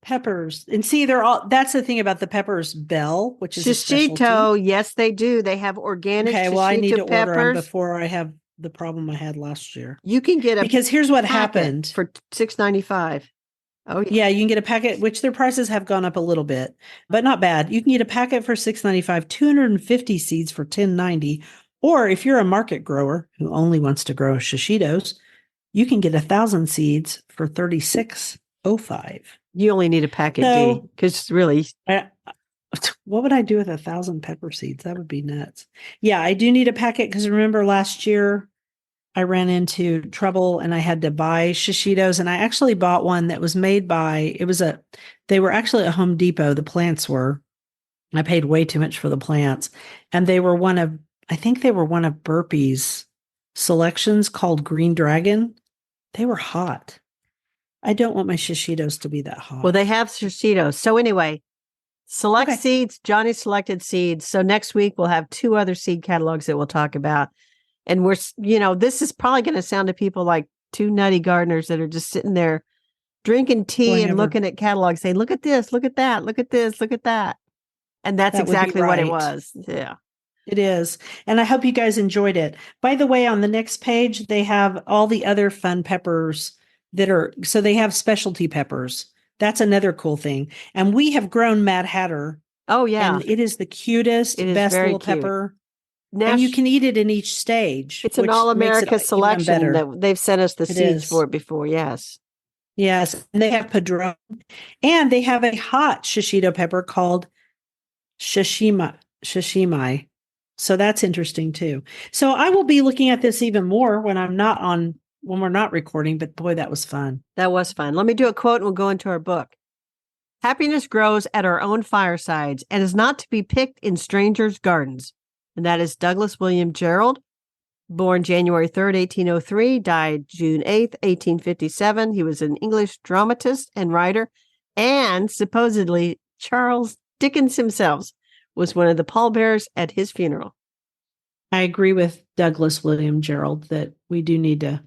[SPEAKER 2] Peppers. And see, that's the thing about the peppers, Bell, which is a
[SPEAKER 1] Shishito,
[SPEAKER 2] specialty.
[SPEAKER 1] yes, they do. They have organic
[SPEAKER 2] Okay, well, I need to
[SPEAKER 1] shishito
[SPEAKER 2] order them
[SPEAKER 1] peppers.
[SPEAKER 2] before I have the problem I had last year.
[SPEAKER 1] You can get
[SPEAKER 2] because here's what
[SPEAKER 1] packet
[SPEAKER 2] happened.
[SPEAKER 1] for $6.95. Oh yeah.
[SPEAKER 2] Yeah, you can get a packet, which their prices have gone up a little bit, but not bad. You can get a packet for $6.95, 250 seeds for $10.90. Or if you're a market grower who only wants to grow shishitos, you can get 1,000 seeds for $36.05.
[SPEAKER 1] You only need a packet,
[SPEAKER 2] So-
[SPEAKER 1] D, because really,
[SPEAKER 2] What would I do with 1,000 pepper seeds? That would be nuts. Yeah, I do need a packet because remember last year I ran into trouble and I had to buy shishitos, and I actually bought one that was made by, they were actually at Home Depot. The plants were, I paid way too much for the plants, and I think they were one of Burpee's selections called Green Dragon. They were hot. I don't want my shishitos to be that hot.
[SPEAKER 1] well, they have shishitos. So anyway, select
[SPEAKER 2] Okay.
[SPEAKER 1] seeds, Johnny selected seeds. So next week we'll have 2 other seed catalogs that we'll talk about. And this is probably going to sound to people like 2 nutty gardeners that are just sitting there drinking tea and looking at catalogs, saying, look at this, look at that, look at this, look at that. And that's
[SPEAKER 2] That would be
[SPEAKER 1] exactly what it
[SPEAKER 2] right.
[SPEAKER 1] was. Yeah.
[SPEAKER 2] It is. And I hope you guys enjoyed it. By the way, on the next page, they have all the other fun peppers so they have specialty peppers. That's another cool thing. And we have grown Mad Hatter.
[SPEAKER 1] Oh, yeah.
[SPEAKER 2] And it is the cutest,
[SPEAKER 1] It is
[SPEAKER 2] best
[SPEAKER 1] very
[SPEAKER 2] little
[SPEAKER 1] cute.
[SPEAKER 2] pepper. And you can eat it in each stage.
[SPEAKER 1] It's an
[SPEAKER 2] which
[SPEAKER 1] All-America
[SPEAKER 2] makes it even
[SPEAKER 1] selection
[SPEAKER 2] better.
[SPEAKER 1] that they've sent us the
[SPEAKER 2] It
[SPEAKER 1] seeds
[SPEAKER 2] is.
[SPEAKER 1] for it before. Yes.
[SPEAKER 2] Yes. And they have padron. And they have a hot shishito pepper called shishimai. So that's interesting too. So I will be looking at this even more when we're not recording, but boy, that was fun.
[SPEAKER 1] That was fun. Let me do a quote and we'll go into our book. Happiness grows at our own firesides and is not to be picked in strangers' gardens. And that is Douglas William Gerald, born January 3rd, 1803, died June 8th, 1857. He was an English dramatist and writer, and supposedly Charles Dickens himself was one of the pallbearers at his funeral.
[SPEAKER 2] I agree with Douglas William Gerald that we do need to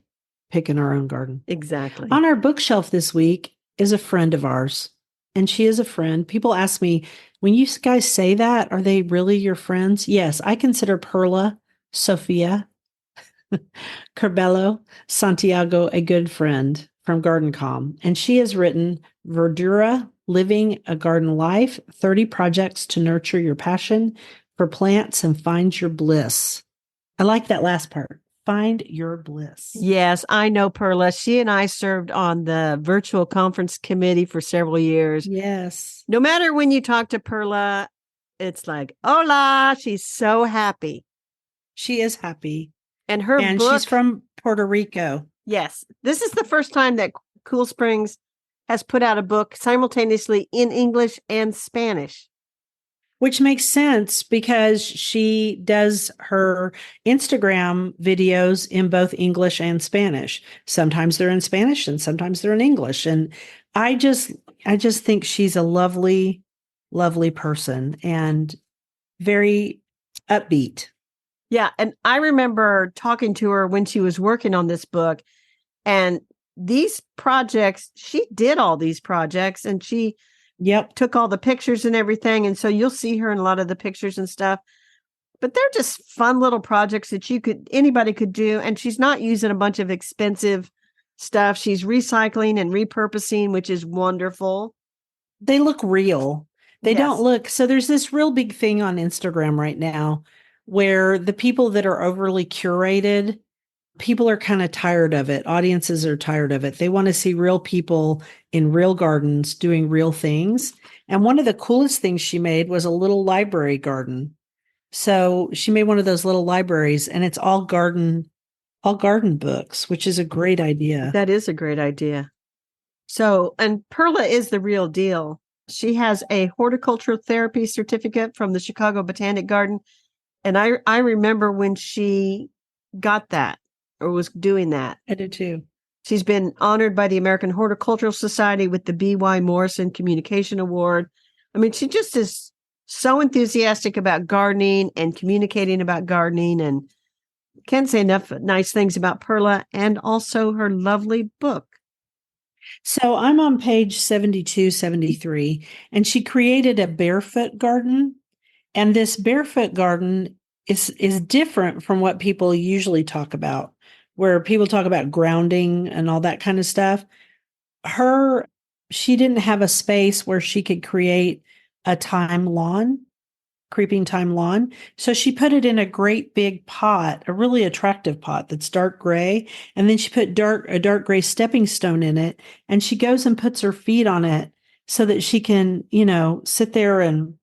[SPEAKER 2] pick in our own garden.
[SPEAKER 1] Exactly.
[SPEAKER 2] On our bookshelf this week is a friend of ours, and she is a friend. People ask me, when you guys say that, are they really your friends? Yes, I consider Perla, Sophia, Carbello, Santiago a good friend from GardenCom, and she has written Verdura, Living a Garden Life, 30 Projects to Nurture Your Passion for Plants and Find Your Bliss. I like that last part. Find your bliss.
[SPEAKER 1] Yes, I know Perla. She and I served on the virtual conference committee for several years.
[SPEAKER 2] Yes.
[SPEAKER 1] No matter when you talk to Perla, it's like, hola, she's so happy.
[SPEAKER 2] She is happy.
[SPEAKER 1] And her book,
[SPEAKER 2] she's from Puerto Rico.
[SPEAKER 1] Yes. This is the first time that Cool Springs has put out a book simultaneously in English and Spanish.
[SPEAKER 2] Which makes sense because she does her Instagram videos in both English and Spanish. Sometimes they're in Spanish and sometimes they're in English. And I just I just think she's a lovely, lovely person and very upbeat.
[SPEAKER 1] Yeah. And I remember talking to her when she was working on this book. And these projects, she did all these projects and she
[SPEAKER 2] Yep.
[SPEAKER 1] took all the pictures and everything. And so you'll see her in a lot of the pictures and stuff. But they're just fun little projects that anybody could do. And she's not using a bunch of expensive stuff. She's recycling and repurposing, which is wonderful.
[SPEAKER 2] They look real. They don't
[SPEAKER 1] Yes.
[SPEAKER 2] look. So there's this real big thing on Instagram right now where the people that are overly curated, people are kind of tired of it. Audiences are tired of it. They want to see real people in real gardens doing real things. And one of the coolest things she made was a little library garden. So she made one of those little libraries and it's all garden books, which is a great idea.
[SPEAKER 1] That is a great idea. So, and Perla is the real deal. She has a horticultural therapy certificate from the Chicago Botanic Garden. And I remember when she got that or was doing that.
[SPEAKER 2] I do too.
[SPEAKER 1] She's been honored by the American Horticultural Society with the B.Y. Morrison Communication Award. I mean, she just is so enthusiastic about gardening and communicating about gardening, and can't say enough nice things about Perla and also her lovely book.
[SPEAKER 2] So I'm on page 72, 73, and she created a barefoot garden. And this barefoot garden is different from what people usually talk about, where people talk about grounding and all that kind of stuff. She didn't have a space where she could create a creeping thyme lawn. So she put it in a great big pot, a really attractive pot that's dark gray. And then she put a dark gray stepping stone in it. And she goes and puts her feet on it so that she can, sit there and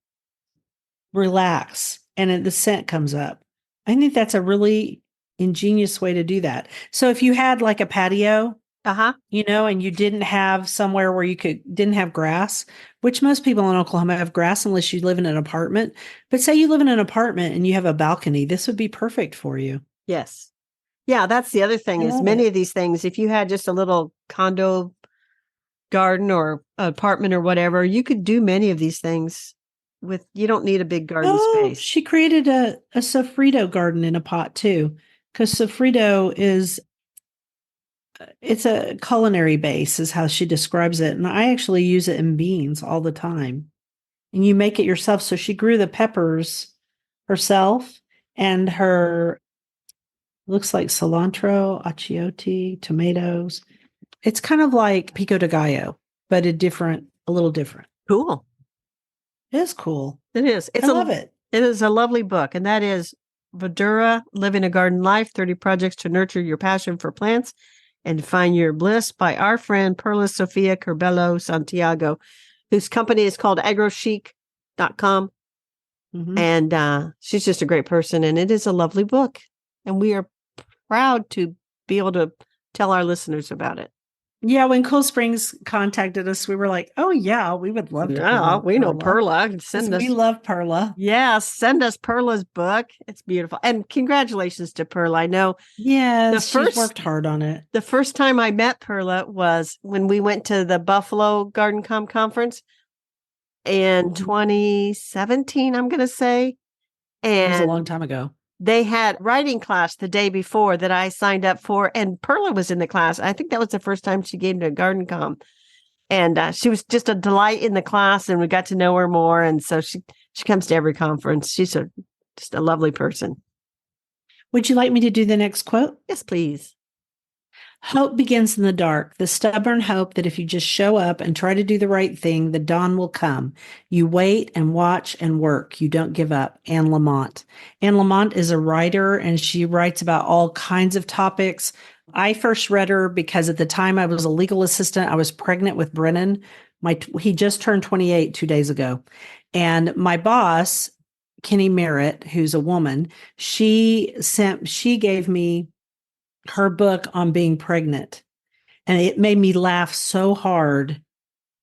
[SPEAKER 2] relax and the scent comes up. I think that's a really ingenious way to do that. So if you had like a patio,
[SPEAKER 1] Uh-huh.
[SPEAKER 2] and you didn't have somewhere where didn't have grass, which most people in Oklahoma have grass unless you live in an apartment. But say you live in an apartment and you have a balcony, this would be perfect for you.
[SPEAKER 1] Yes. Yeah, that's the other thing
[SPEAKER 2] I
[SPEAKER 1] is
[SPEAKER 2] love
[SPEAKER 1] many
[SPEAKER 2] it.
[SPEAKER 1] of these things, if you had just a little condo garden or apartment or whatever, you could do many of these things you don't need a big garden space.
[SPEAKER 2] She created a sofrito garden in a pot too, because sofrito it's a culinary base is how she describes it. And I actually use it in beans all the time. And you make it yourself. So she grew the peppers herself and looks like cilantro, achiote, tomatoes. It's kind of like pico de gallo, but a little different.
[SPEAKER 1] Cool.
[SPEAKER 2] It is cool.
[SPEAKER 1] It is.
[SPEAKER 2] I love it.
[SPEAKER 1] It is a lovely book. And that is Verdura, Living a Garden Life, 30 Projects to Nurture Your Passion for Plants and Find Your Bliss by our friend Perla Sofia Curbelo Santiago, whose company is called agrochic.com.
[SPEAKER 2] Mm-hmm.
[SPEAKER 1] And she's just a great person. And it is a lovely book. And we are proud to be able to tell our listeners about it.
[SPEAKER 2] Yeah, when Cool Springs contacted us, we were like, "Oh yeah, we would love to."
[SPEAKER 1] Yeah, we know Perla.
[SPEAKER 2] We love Perla.
[SPEAKER 1] Yeah, send us Perla's book. It's beautiful, and congratulations to Perla. I know.
[SPEAKER 2] Yes, she's worked hard on it.
[SPEAKER 1] The first time I met Perla was when we went to the Buffalo Garden Conference in 2017. I'm going to say, and
[SPEAKER 2] it was a long time ago.
[SPEAKER 1] They had writing class the day before that I signed up for, and Perla was in the class. I think that was the first time she came to a garden com, and she was just a delight in the class, and we got to know her more. And so she comes to every conference. She's just a lovely person.
[SPEAKER 2] Would you like me to do the next quote?
[SPEAKER 1] Yes, please.
[SPEAKER 2] Hope begins in the dark, the stubborn hope that if you just show up and try to do the right thing, the dawn will come. You wait and watch and work. You don't give up. Anne Lamott. Anne Lamott is a writer and she writes about all kinds of topics. I first read her because at the time I was a legal assistant. I was pregnant with Brennan. He just turned 28 2 days ago. And my boss, Kenny Merritt, who's a woman, she gave me her book on being pregnant. And it made me laugh so hard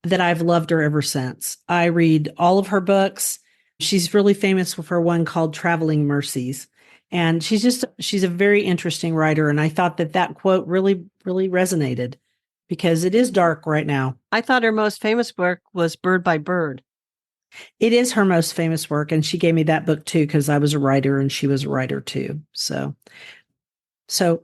[SPEAKER 2] that I've loved her ever since. I read all of her books. She's really famous for one called Traveling Mercies. And she's a very interesting writer. And I thought that quote really, really resonated because it is dark right now.
[SPEAKER 1] I thought her most famous work was Bird by Bird.
[SPEAKER 2] It is her most famous work. And she gave me that book too, because I was a writer and she was a writer too. So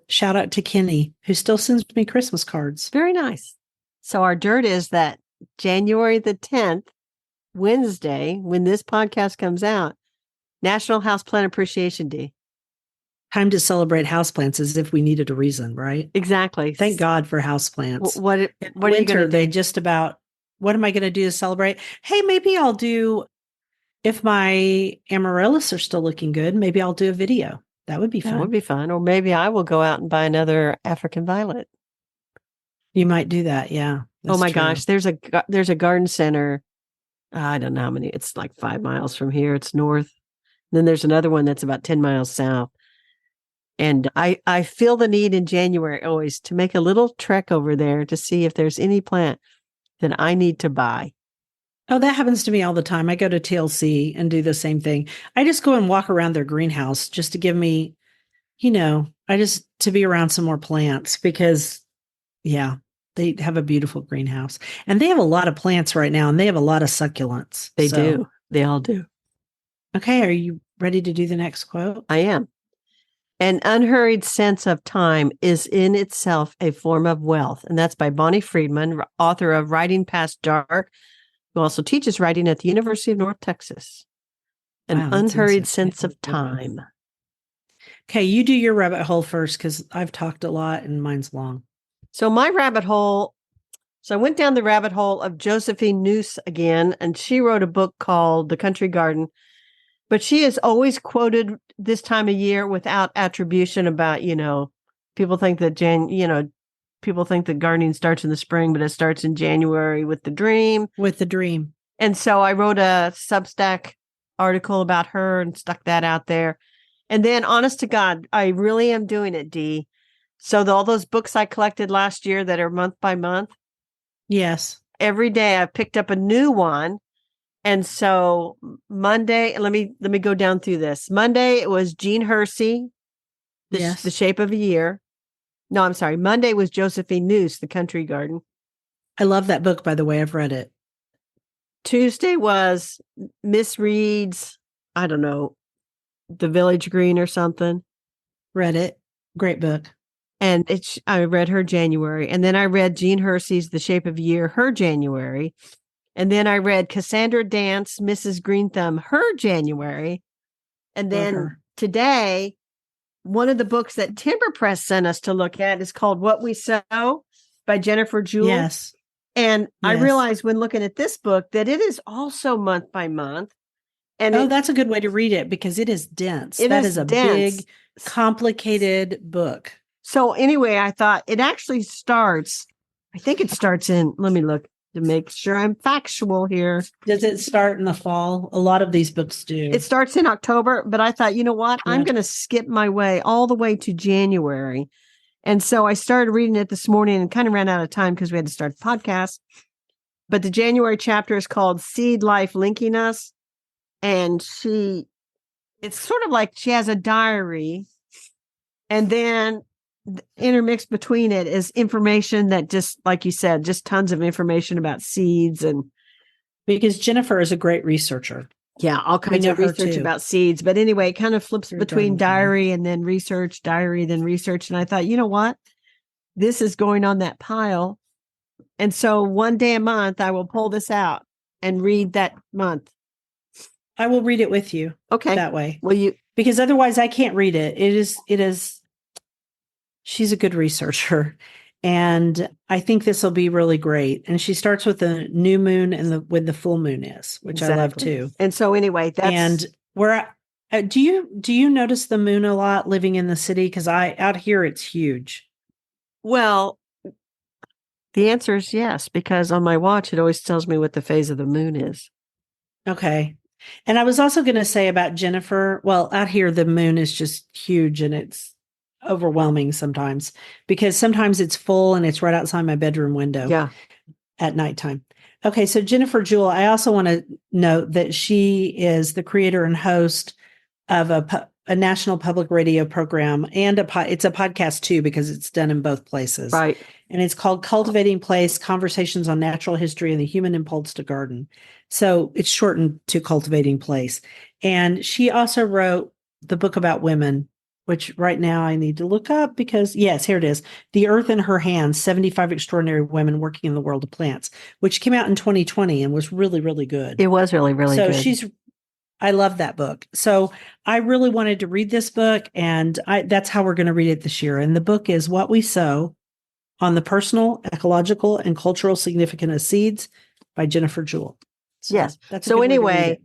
[SPEAKER 2] shout out to Kenny, who still sends me Christmas cards.
[SPEAKER 1] Very nice. So our dirt is that January the 10th, Wednesday, when this podcast comes out, National Houseplant Appreciation Day.
[SPEAKER 2] Time to celebrate houseplants as if we needed a reason, right?
[SPEAKER 1] Exactly.
[SPEAKER 2] Thank God for houseplants.
[SPEAKER 1] What are you going to
[SPEAKER 2] do? What am I going to do to celebrate? Hey, maybe I'll do, if my amaryllis are still looking good, maybe I'll do a video. That would be fun.
[SPEAKER 1] That would be fun. Or maybe I will go out and buy another African violet.
[SPEAKER 2] You might do that. Yeah.
[SPEAKER 1] Oh my gosh. There's a garden center. I don't know how many. It's like 5 miles from here. It's north. Then there's another one that's about 10 miles south. And I feel the need in January always to make a little trek over there to see if there's any plant that I need to buy.
[SPEAKER 2] Oh, that happens to me all the time. I go to TLC and do the same thing. I just go and walk around their greenhouse just to give me, to be around some more plants because, yeah, they have a beautiful greenhouse. And they have a lot of plants right now, and they have a lot of succulents.
[SPEAKER 1] They do. They all do.
[SPEAKER 2] Okay. Are you ready to do the next quote?
[SPEAKER 1] I am. An unhurried sense of time is in itself a form of wealth. And that's by Bonnie Friedman, author of Writing Past Dark, who also teaches writing at the University of North Texas. An unhurried sense of time.
[SPEAKER 2] Okay, you do your rabbit hole first because I've talked a lot and mine's long.
[SPEAKER 1] So my rabbit hole, I went down the rabbit hole of Josephine Noose again, and she wrote a book called The Country Garden. But she is always quoted this time of year without attribution about, people think that people think that gardening starts in the spring, but it starts in January with the dream.
[SPEAKER 2] With the dream.
[SPEAKER 1] And so I wrote a Substack article about her and stuck that out there. And then, honest to God, I really am doing it, Dee. So all those books I collected last year that are month by month.
[SPEAKER 2] Yes.
[SPEAKER 1] Every day I picked up a new one. And so Monday, let me go down through this. Monday, it was Jean Hersey, The Shape of a Year. No, I'm sorry. Monday was Josephine Noose, The Country Garden.
[SPEAKER 2] I love that book, by the way. I've read it.
[SPEAKER 1] Tuesday was Miss Reed's, I don't know, The Village Green or something.
[SPEAKER 2] Read it. Great book.
[SPEAKER 1] And I read her January. And then I read Jean Hersey's The Shape of a Year, her January. And then I read Cassandra Dance, Mrs. Green Thumb, her January. And then today, one of the books that Timber Press sent us to look at is called What We Sow by Jennifer Jewell.
[SPEAKER 2] Yes.
[SPEAKER 1] And I realized when looking at this book that it is also month by month. And
[SPEAKER 2] that's a good way to read it because it is dense. That is a big, complicated book.
[SPEAKER 1] So anyway, I thought it actually starts, I think it starts in, let me look to make sure I'm factual here.
[SPEAKER 2] Does it start in the fall? A lot of these books do.
[SPEAKER 1] It starts in October, but I thought, you know what? I'm going to skip my way all the way to January. And so I started reading it this morning and kind of ran out of time because we had to start the podcast. But the January chapter is called Seed Life Linking Us. And it's sort of like she has a diary. And then intermixed between it is information that just, like you said, just tons of information about seeds. And
[SPEAKER 2] because Jennifer is a great researcher.
[SPEAKER 1] Yeah, all kinds of research about seeds. But anyway, it kind of flips between diary and then research, diary, then research. And I thought, you know what? This is going on that pile. And so one day a month, I will pull this out and read that month.
[SPEAKER 2] I will read it with you.
[SPEAKER 1] Okay.
[SPEAKER 2] That way.
[SPEAKER 1] Well,
[SPEAKER 2] because otherwise I can't read it. It is, she's a good researcher. And I think this will be really great. And she starts with the new moon and when the full moon is, which I love too.
[SPEAKER 1] And so anyway,
[SPEAKER 2] do you notice the moon a lot living in the city? Because out here it's huge.
[SPEAKER 1] Well, the answer is yes, because on my watch it always tells me what the phase of the moon is.
[SPEAKER 2] Okay. And I was also going to say about Jennifer, well, out here the moon is just huge and it's overwhelming sometimes because sometimes it's full and it's right outside my bedroom window at nighttime. Okay, so Jennifer Jewell, I also want to note that she is the creator and host of a national public radio program and it's a podcast too because it's done in both places.
[SPEAKER 1] Right.
[SPEAKER 2] And it's called Cultivating Place: Conversations on Natural History and the Human Impulse to Garden. So it's shortened to Cultivating Place. And she also wrote the book about women, which right now I need to look up because, yes, here it is. The Earth in Her Hands: 75 Extraordinary Women Working in the World of Plants, which came out in 2020 and was really, really good.
[SPEAKER 1] It was really, really
[SPEAKER 2] So
[SPEAKER 1] good.
[SPEAKER 2] I love that book. So I really wanted to read this book, and that's how we're going to read it this year. And the book is What We Sow: On the Personal, Ecological, and Cultural Significance of Seeds by Jennifer Jewell. So
[SPEAKER 1] Yes.
[SPEAKER 2] that's a
[SPEAKER 1] So
[SPEAKER 2] good way to read
[SPEAKER 1] anyway,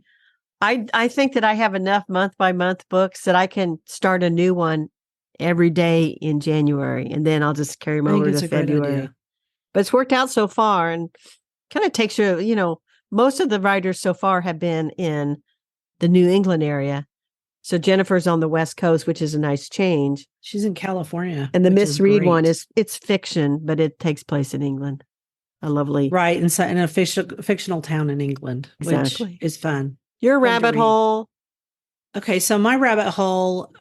[SPEAKER 2] it.
[SPEAKER 1] I think that I have enough month by month books that I can start a new one every day in January, and then I'll just carry them
[SPEAKER 2] I think
[SPEAKER 1] over
[SPEAKER 2] it's
[SPEAKER 1] to
[SPEAKER 2] a great
[SPEAKER 1] February.
[SPEAKER 2] idea.
[SPEAKER 1] But it's worked out so far, and kind of takes you, most of the writers so far have been in the New England area. So Jennifer's on the West Coast, which is a nice change.
[SPEAKER 2] She's in California.
[SPEAKER 1] And the
[SPEAKER 2] which
[SPEAKER 1] Miss
[SPEAKER 2] is
[SPEAKER 1] Reed one
[SPEAKER 2] great.
[SPEAKER 1] it's fiction, but it takes place in England. A lovely,
[SPEAKER 2] Right, in a fictional town in England, which
[SPEAKER 1] exactly.
[SPEAKER 2] is fun.
[SPEAKER 1] Your
[SPEAKER 2] Fun to
[SPEAKER 1] rabbit
[SPEAKER 2] read.
[SPEAKER 1] hole.
[SPEAKER 2] Okay, so my rabbit hole,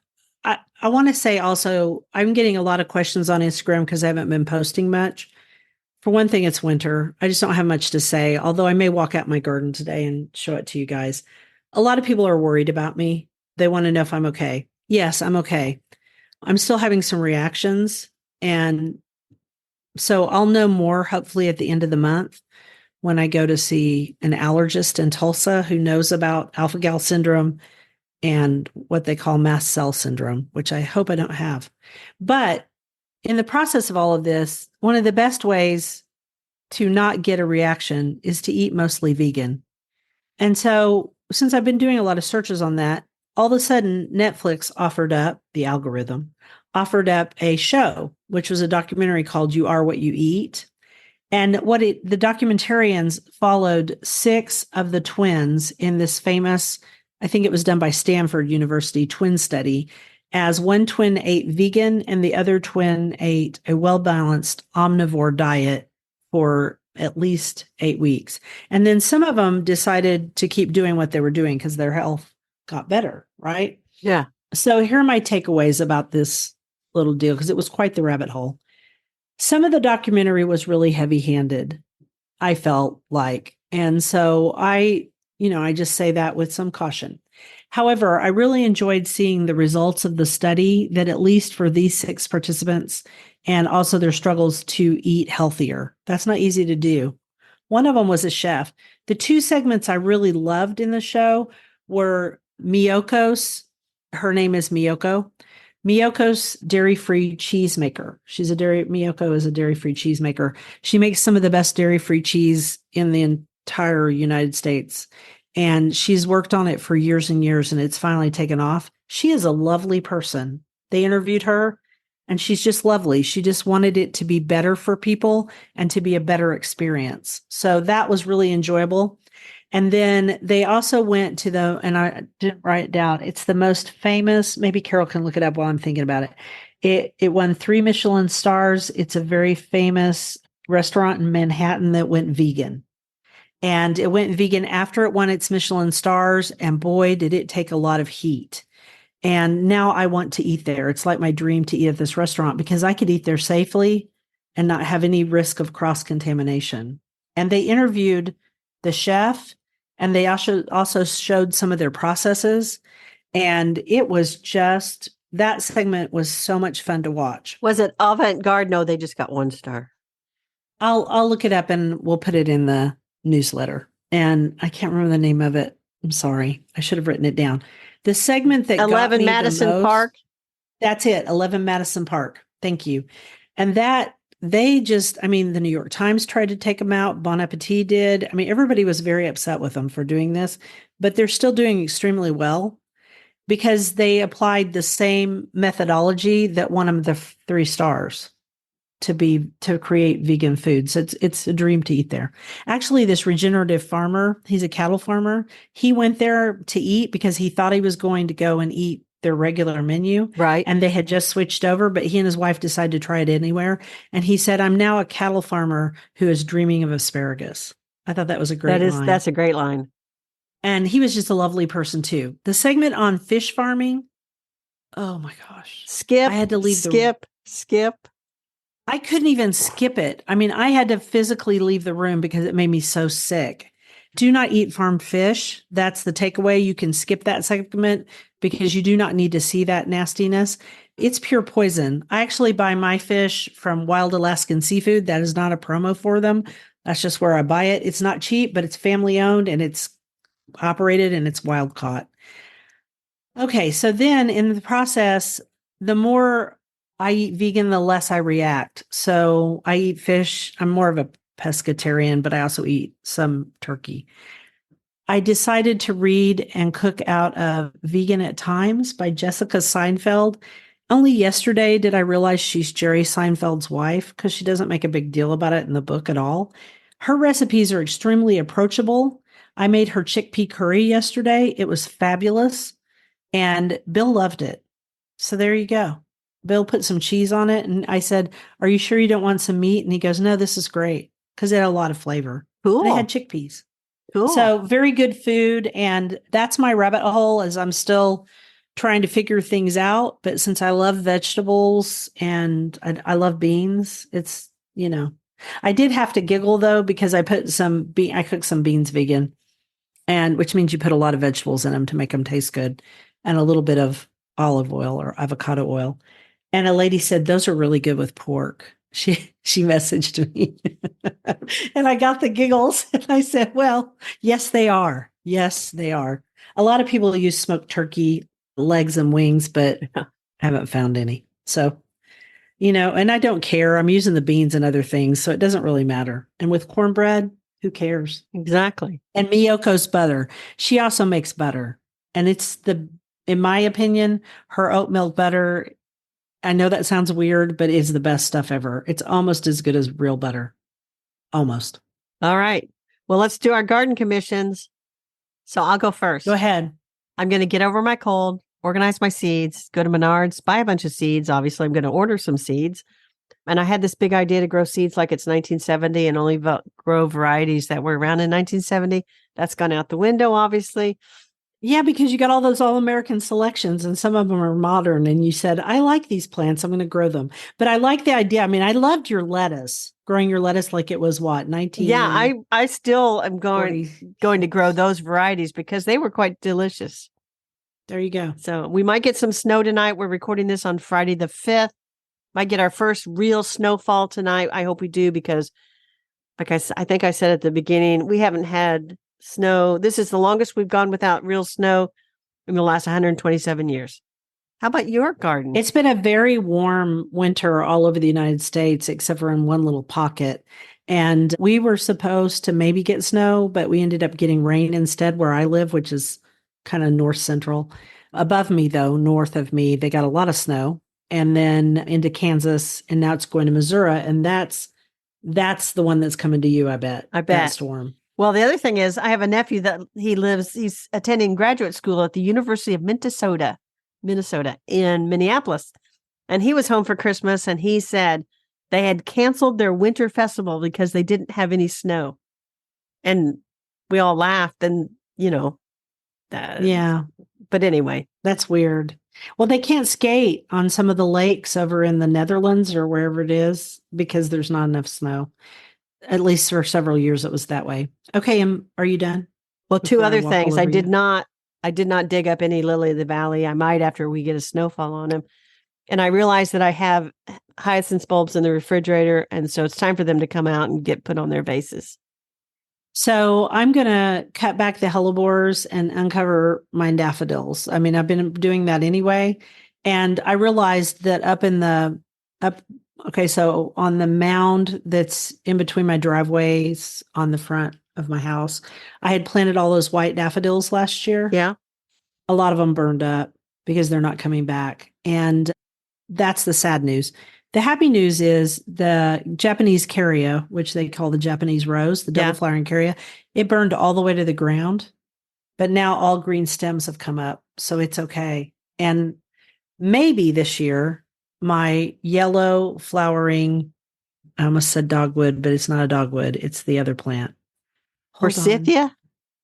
[SPEAKER 2] I want to say also, I'm getting a lot of questions on Instagram because I haven't been posting much. For one thing, it's winter. I just don't have much to say, although I may walk out my garden today and show it to you guys. A lot of people are worried about me. They want to know if I'm okay. Yes, I'm okay. I'm still having some reactions. And so I'll know more hopefully at the end of the month when I go to see an allergist in Tulsa who knows about alpha gal syndrome and what they call mast cell syndrome, which I hope I don't have. But in the process of all of this, one of the best ways to not get a reaction is to eat mostly vegan. And so, since I've been doing a lot of searches on that, all of a sudden Netflix offered up the algorithm, offered up a show, which was a documentary called You Are What You Eat. And the documentarians followed 6 of the twins in this famous, I think it was done by Stanford University twin study, as one twin ate vegan and the other twin ate a well-balanced omnivore diet for at least 8 weeks. And then some of them decided to keep doing what they were doing because their health got better, right?
[SPEAKER 1] Yeah.
[SPEAKER 2] So here are my takeaways about this little deal because it was quite the rabbit hole. Some of the documentary was really heavy-handed, I felt like. And so I just say that with some caution. However, I really enjoyed seeing the results of the study that at least for these 6 participants and also their struggles to eat healthier. That's not easy to do. One of them was a chef. The 2 segments I really loved in the show were Miyoko's. Her name is Miyoko. Miyoko's dairy-free cheesemaker. Miyoko is a dairy-free cheesemaker. She makes some of the best dairy-free cheese in the entire United States. And she's worked on it for years and years, and it's finally taken off. She is a lovely person. They interviewed her, and she's just lovely. She just wanted it to be better for people and to be a better experience. So that was really enjoyable. And then they also went to and I didn't write it down. It's the most famous, maybe Carol can look it up while I'm thinking about it. It won 3 Michelin stars. It's a very famous restaurant in Manhattan that went vegan. And it went vegan after it won its Michelin stars. And boy, did it take a lot of heat. And now I want to eat there. It's like my dream to eat at this restaurant because I could eat there safely and not have any risk of cross contamination. And they interviewed the chef and they also showed some of their processes. And it was just, that segment was so much fun to watch.
[SPEAKER 1] Was it avant-garde? No, they just got 1 star.
[SPEAKER 2] I'll look it up and we'll put it in the newsletter. And I can't remember the name of it. I'm sorry. I should have written it down. The segment that
[SPEAKER 1] 11
[SPEAKER 2] got me
[SPEAKER 1] Madison
[SPEAKER 2] the most,
[SPEAKER 1] Park.
[SPEAKER 2] That's it. 11 Madison Park. Thank you. And that the New York Times tried to take them out. Bon Appetit did. I mean, everybody was very upset with them for doing this, but they're still doing extremely well because they applied the same methodology that won them the 3 stars to create vegan foods. It's a dream to eat there. Actually, this regenerative farmer, he's a cattle farmer. He went there to eat because he thought he was going to go and eat their regular menu.
[SPEAKER 1] Right.
[SPEAKER 2] And they had just switched over, but he and his wife decided to try it anywhere. And he said, I'm now a cattle farmer who is dreaming of asparagus. I thought that was a great line.
[SPEAKER 1] That's a great line.
[SPEAKER 2] And he was just a lovely person too. The segment on fish farming, oh my gosh.
[SPEAKER 1] Skip,
[SPEAKER 2] I had to leave
[SPEAKER 1] skip.
[SPEAKER 2] I couldn't even skip it. I mean, I had to physically leave the room because it made me so sick. Do not eat farmed fish. That's the takeaway. You can skip that segment because you do not need to see that nastiness. It's pure poison. I actually buy my fish from Wild Alaskan Seafood. That is not a promo for them. That's just where I buy it. It's not cheap, but it's family owned and it's operated and it's wild caught. Okay, so then in the process, the more I eat vegan, the less I react. So I eat fish. I'm more of a pescatarian, but I also eat some turkey. I decided to read and cook out of Vegan at Times by Jessica Seinfeld. Only yesterday did I realize she's Jerry Seinfeld's wife because she doesn't make a big deal about it in the book at all. Her recipes are extremely approachable. I made her chickpea curry yesterday. It was fabulous. And Bill loved it. So there you go. Bill put some cheese on it. And I said, "Are you sure you don't want some meat?" And he goes, "No, this is great." Because it had a lot of flavor.
[SPEAKER 1] Cool.
[SPEAKER 2] And it had chickpeas.
[SPEAKER 1] Cool.
[SPEAKER 2] So very good food. And that's my rabbit hole as I'm still trying to figure things out. But since I love vegetables and I love beans, it's, I did have to giggle though, because I cooked some beans vegan, and which means you put a lot of vegetables in them to make them taste good, and a little bit of olive oil or avocado oil. And a lady said, "Those are really good with pork." She messaged me and I got the giggles and I said, "Well, yes, they are. Yes, they are." A lot of people use smoked turkey legs and wings, but I haven't found any. So, and I don't care. I'm using the beans and other things, so it doesn't really matter. And with cornbread, who cares?
[SPEAKER 1] Exactly.
[SPEAKER 2] And Miyoko's butter. She also makes butter. And it's in my opinion, her oat milk butter, I know that sounds weird, but it's the best stuff ever. It's almost as good as real butter. Almost.
[SPEAKER 1] All right. Well, let's do our garden commissions. So I'll go first.
[SPEAKER 2] Go ahead.
[SPEAKER 1] I'm going to get over my cold, organize my seeds, go to Menards, buy a bunch of seeds. Obviously, I'm going to order some seeds. And I had this big idea to grow seeds like it's 1970 and only grow varieties that were around in 1970. That's gone out the window, obviously.
[SPEAKER 2] Yeah, because you got all those all-American selections and some of them are modern. And you said, "I like these plants. I'm going to grow them." But I like the idea. I mean, I loved your lettuce, growing your lettuce like it was what, 19?
[SPEAKER 1] Yeah, I still am going to grow those varieties because they were quite delicious.
[SPEAKER 2] There you go.
[SPEAKER 1] So we might get some snow tonight. We're recording this on Friday the 5th. Might get our first real snowfall tonight. I hope we do because, like I think I said at the beginning, we haven't had snow. This is the longest we've gone without real snow in the last 127 years. How about your garden?
[SPEAKER 2] It's been a very warm winter all over the United States, except for in one little pocket. And we were supposed to maybe get snow, but we ended up getting rain instead where I live, which is kind of north central. Above me, though, north of me, they got a lot of snow. And then into Kansas, and now it's going to Missouri. And that's the one that's coming to you, I bet. That storm.
[SPEAKER 1] Well, the other thing is I have a nephew that he's attending graduate school at the University of Minnesota in Minneapolis. And he was home for Christmas and he said they had canceled their winter festival because they didn't have any snow. And we all laughed and,
[SPEAKER 2] yeah.
[SPEAKER 1] But anyway,
[SPEAKER 2] that's weird. Well, they can't skate on some of the lakes over in the Netherlands or wherever it is because there's not enough snow. At least for several years, it was that way. Okay. Are you done?
[SPEAKER 1] Well, two other things. I did not dig up any lily of the valley. I might after we get a snowfall on them. And I realized that I have hyacinth bulbs in the refrigerator. And so it's time for them to come out and get put on their vases.
[SPEAKER 2] So I'm going to cut back the hellebores and uncover my daffodils. I mean, I've been doing that anyway. And I realized that so on the mound that's in between my driveways on the front of my house, I had planted all those white daffodils last year.
[SPEAKER 1] Yeah.
[SPEAKER 2] A lot of them burned up because they're not coming back. And that's the sad news. The happy news is the Japanese carya, which they call the Japanese rose, the double flowering carya, it burned all the way to the ground. But now all green stems have come up. So it's okay. And maybe this year, my yellow flowering, I almost said dogwood, but it's not a dogwood. It's the other plant. Hold on.
[SPEAKER 1] Forsythia?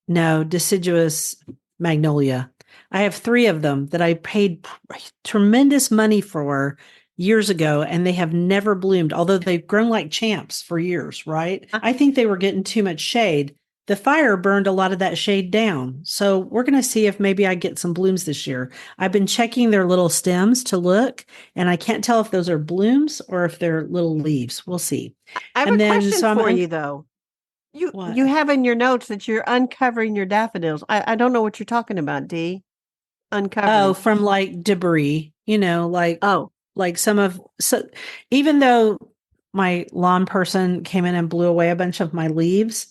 [SPEAKER 2] No, deciduous magnolia. I have 3 of them that I paid tremendous money for years ago, and they have never bloomed, although they've grown like champs for years, right? I think they were getting too much shade. The fire burned a lot of that shade down. So we're going to see if maybe I get some blooms this year. I've been checking their little stems to look, and I can't tell if those are blooms or if they're little leaves. We'll see.
[SPEAKER 1] I have a
[SPEAKER 2] And then,
[SPEAKER 1] question
[SPEAKER 2] so
[SPEAKER 1] for you though. You
[SPEAKER 2] what?
[SPEAKER 1] have in your notes that you're uncovering your daffodils. I don't know what you're talking about, Dee.
[SPEAKER 2] Oh,
[SPEAKER 1] Uncovering.
[SPEAKER 2] from like debris,
[SPEAKER 1] Oh,
[SPEAKER 2] like so even though my lawn person came in and blew away a bunch of my leaves,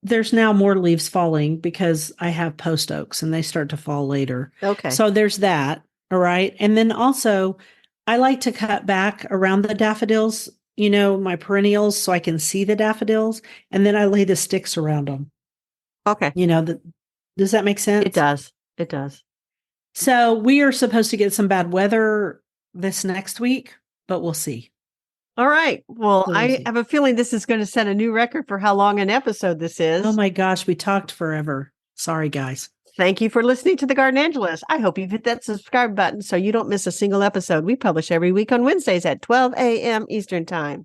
[SPEAKER 2] there's now more leaves falling because I have post oaks and they start to fall later.
[SPEAKER 1] okay.
[SPEAKER 2] So there's that. All right. And then also, I like to cut back around the daffodils, my perennials, so I can see the daffodils. And then I lay the sticks around them.
[SPEAKER 1] Okay.
[SPEAKER 2] Does that make
[SPEAKER 1] It
[SPEAKER 2] sense?
[SPEAKER 1] does. It does.
[SPEAKER 2] So we are supposed to get some bad weather this next week, but we'll see.
[SPEAKER 1] All right. Well,
[SPEAKER 2] So we'll
[SPEAKER 1] I
[SPEAKER 2] see.
[SPEAKER 1] have a feeling this is going to set a new record for how long an episode this
[SPEAKER 2] Oh
[SPEAKER 1] is.
[SPEAKER 2] my gosh, we talked forever. Sorry, guys.
[SPEAKER 1] Thank you for listening to The Garden Angelist. I hope you've hit that subscribe button so you don't miss a single episode. We publish every week on Wednesdays at 12 a.m. Eastern Time.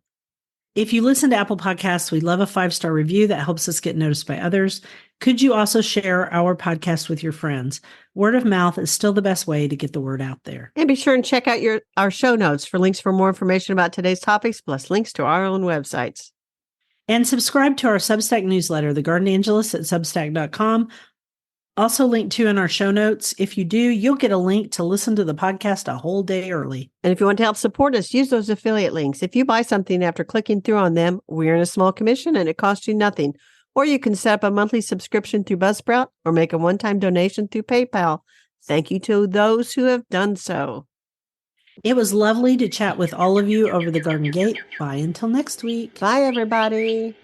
[SPEAKER 2] If you listen to Apple Podcasts, we love a 5-star review that helps us get noticed by others. Could you also share our podcast with your friends? Word of mouth is still the best way to get the word out there.
[SPEAKER 1] And be sure and check out our show notes for links for more information about today's topics, plus links to our own websites.
[SPEAKER 2] And subscribe to our Substack newsletter, The Garden Angelist at substack.com. Also linked to in our show notes. If you do, you'll get a link to listen to the podcast a whole day early.
[SPEAKER 1] And if you want to help support us, use those affiliate links. If you buy something after clicking through on them, we earn a small commission and it costs you nothing. Or you can set up a monthly subscription through Buzzsprout or make a one-time donation through PayPal. Thank you to those who have done so.
[SPEAKER 2] It was lovely to chat with all of you over the Garden Gate. Bye until next week.
[SPEAKER 1] Bye, everybody.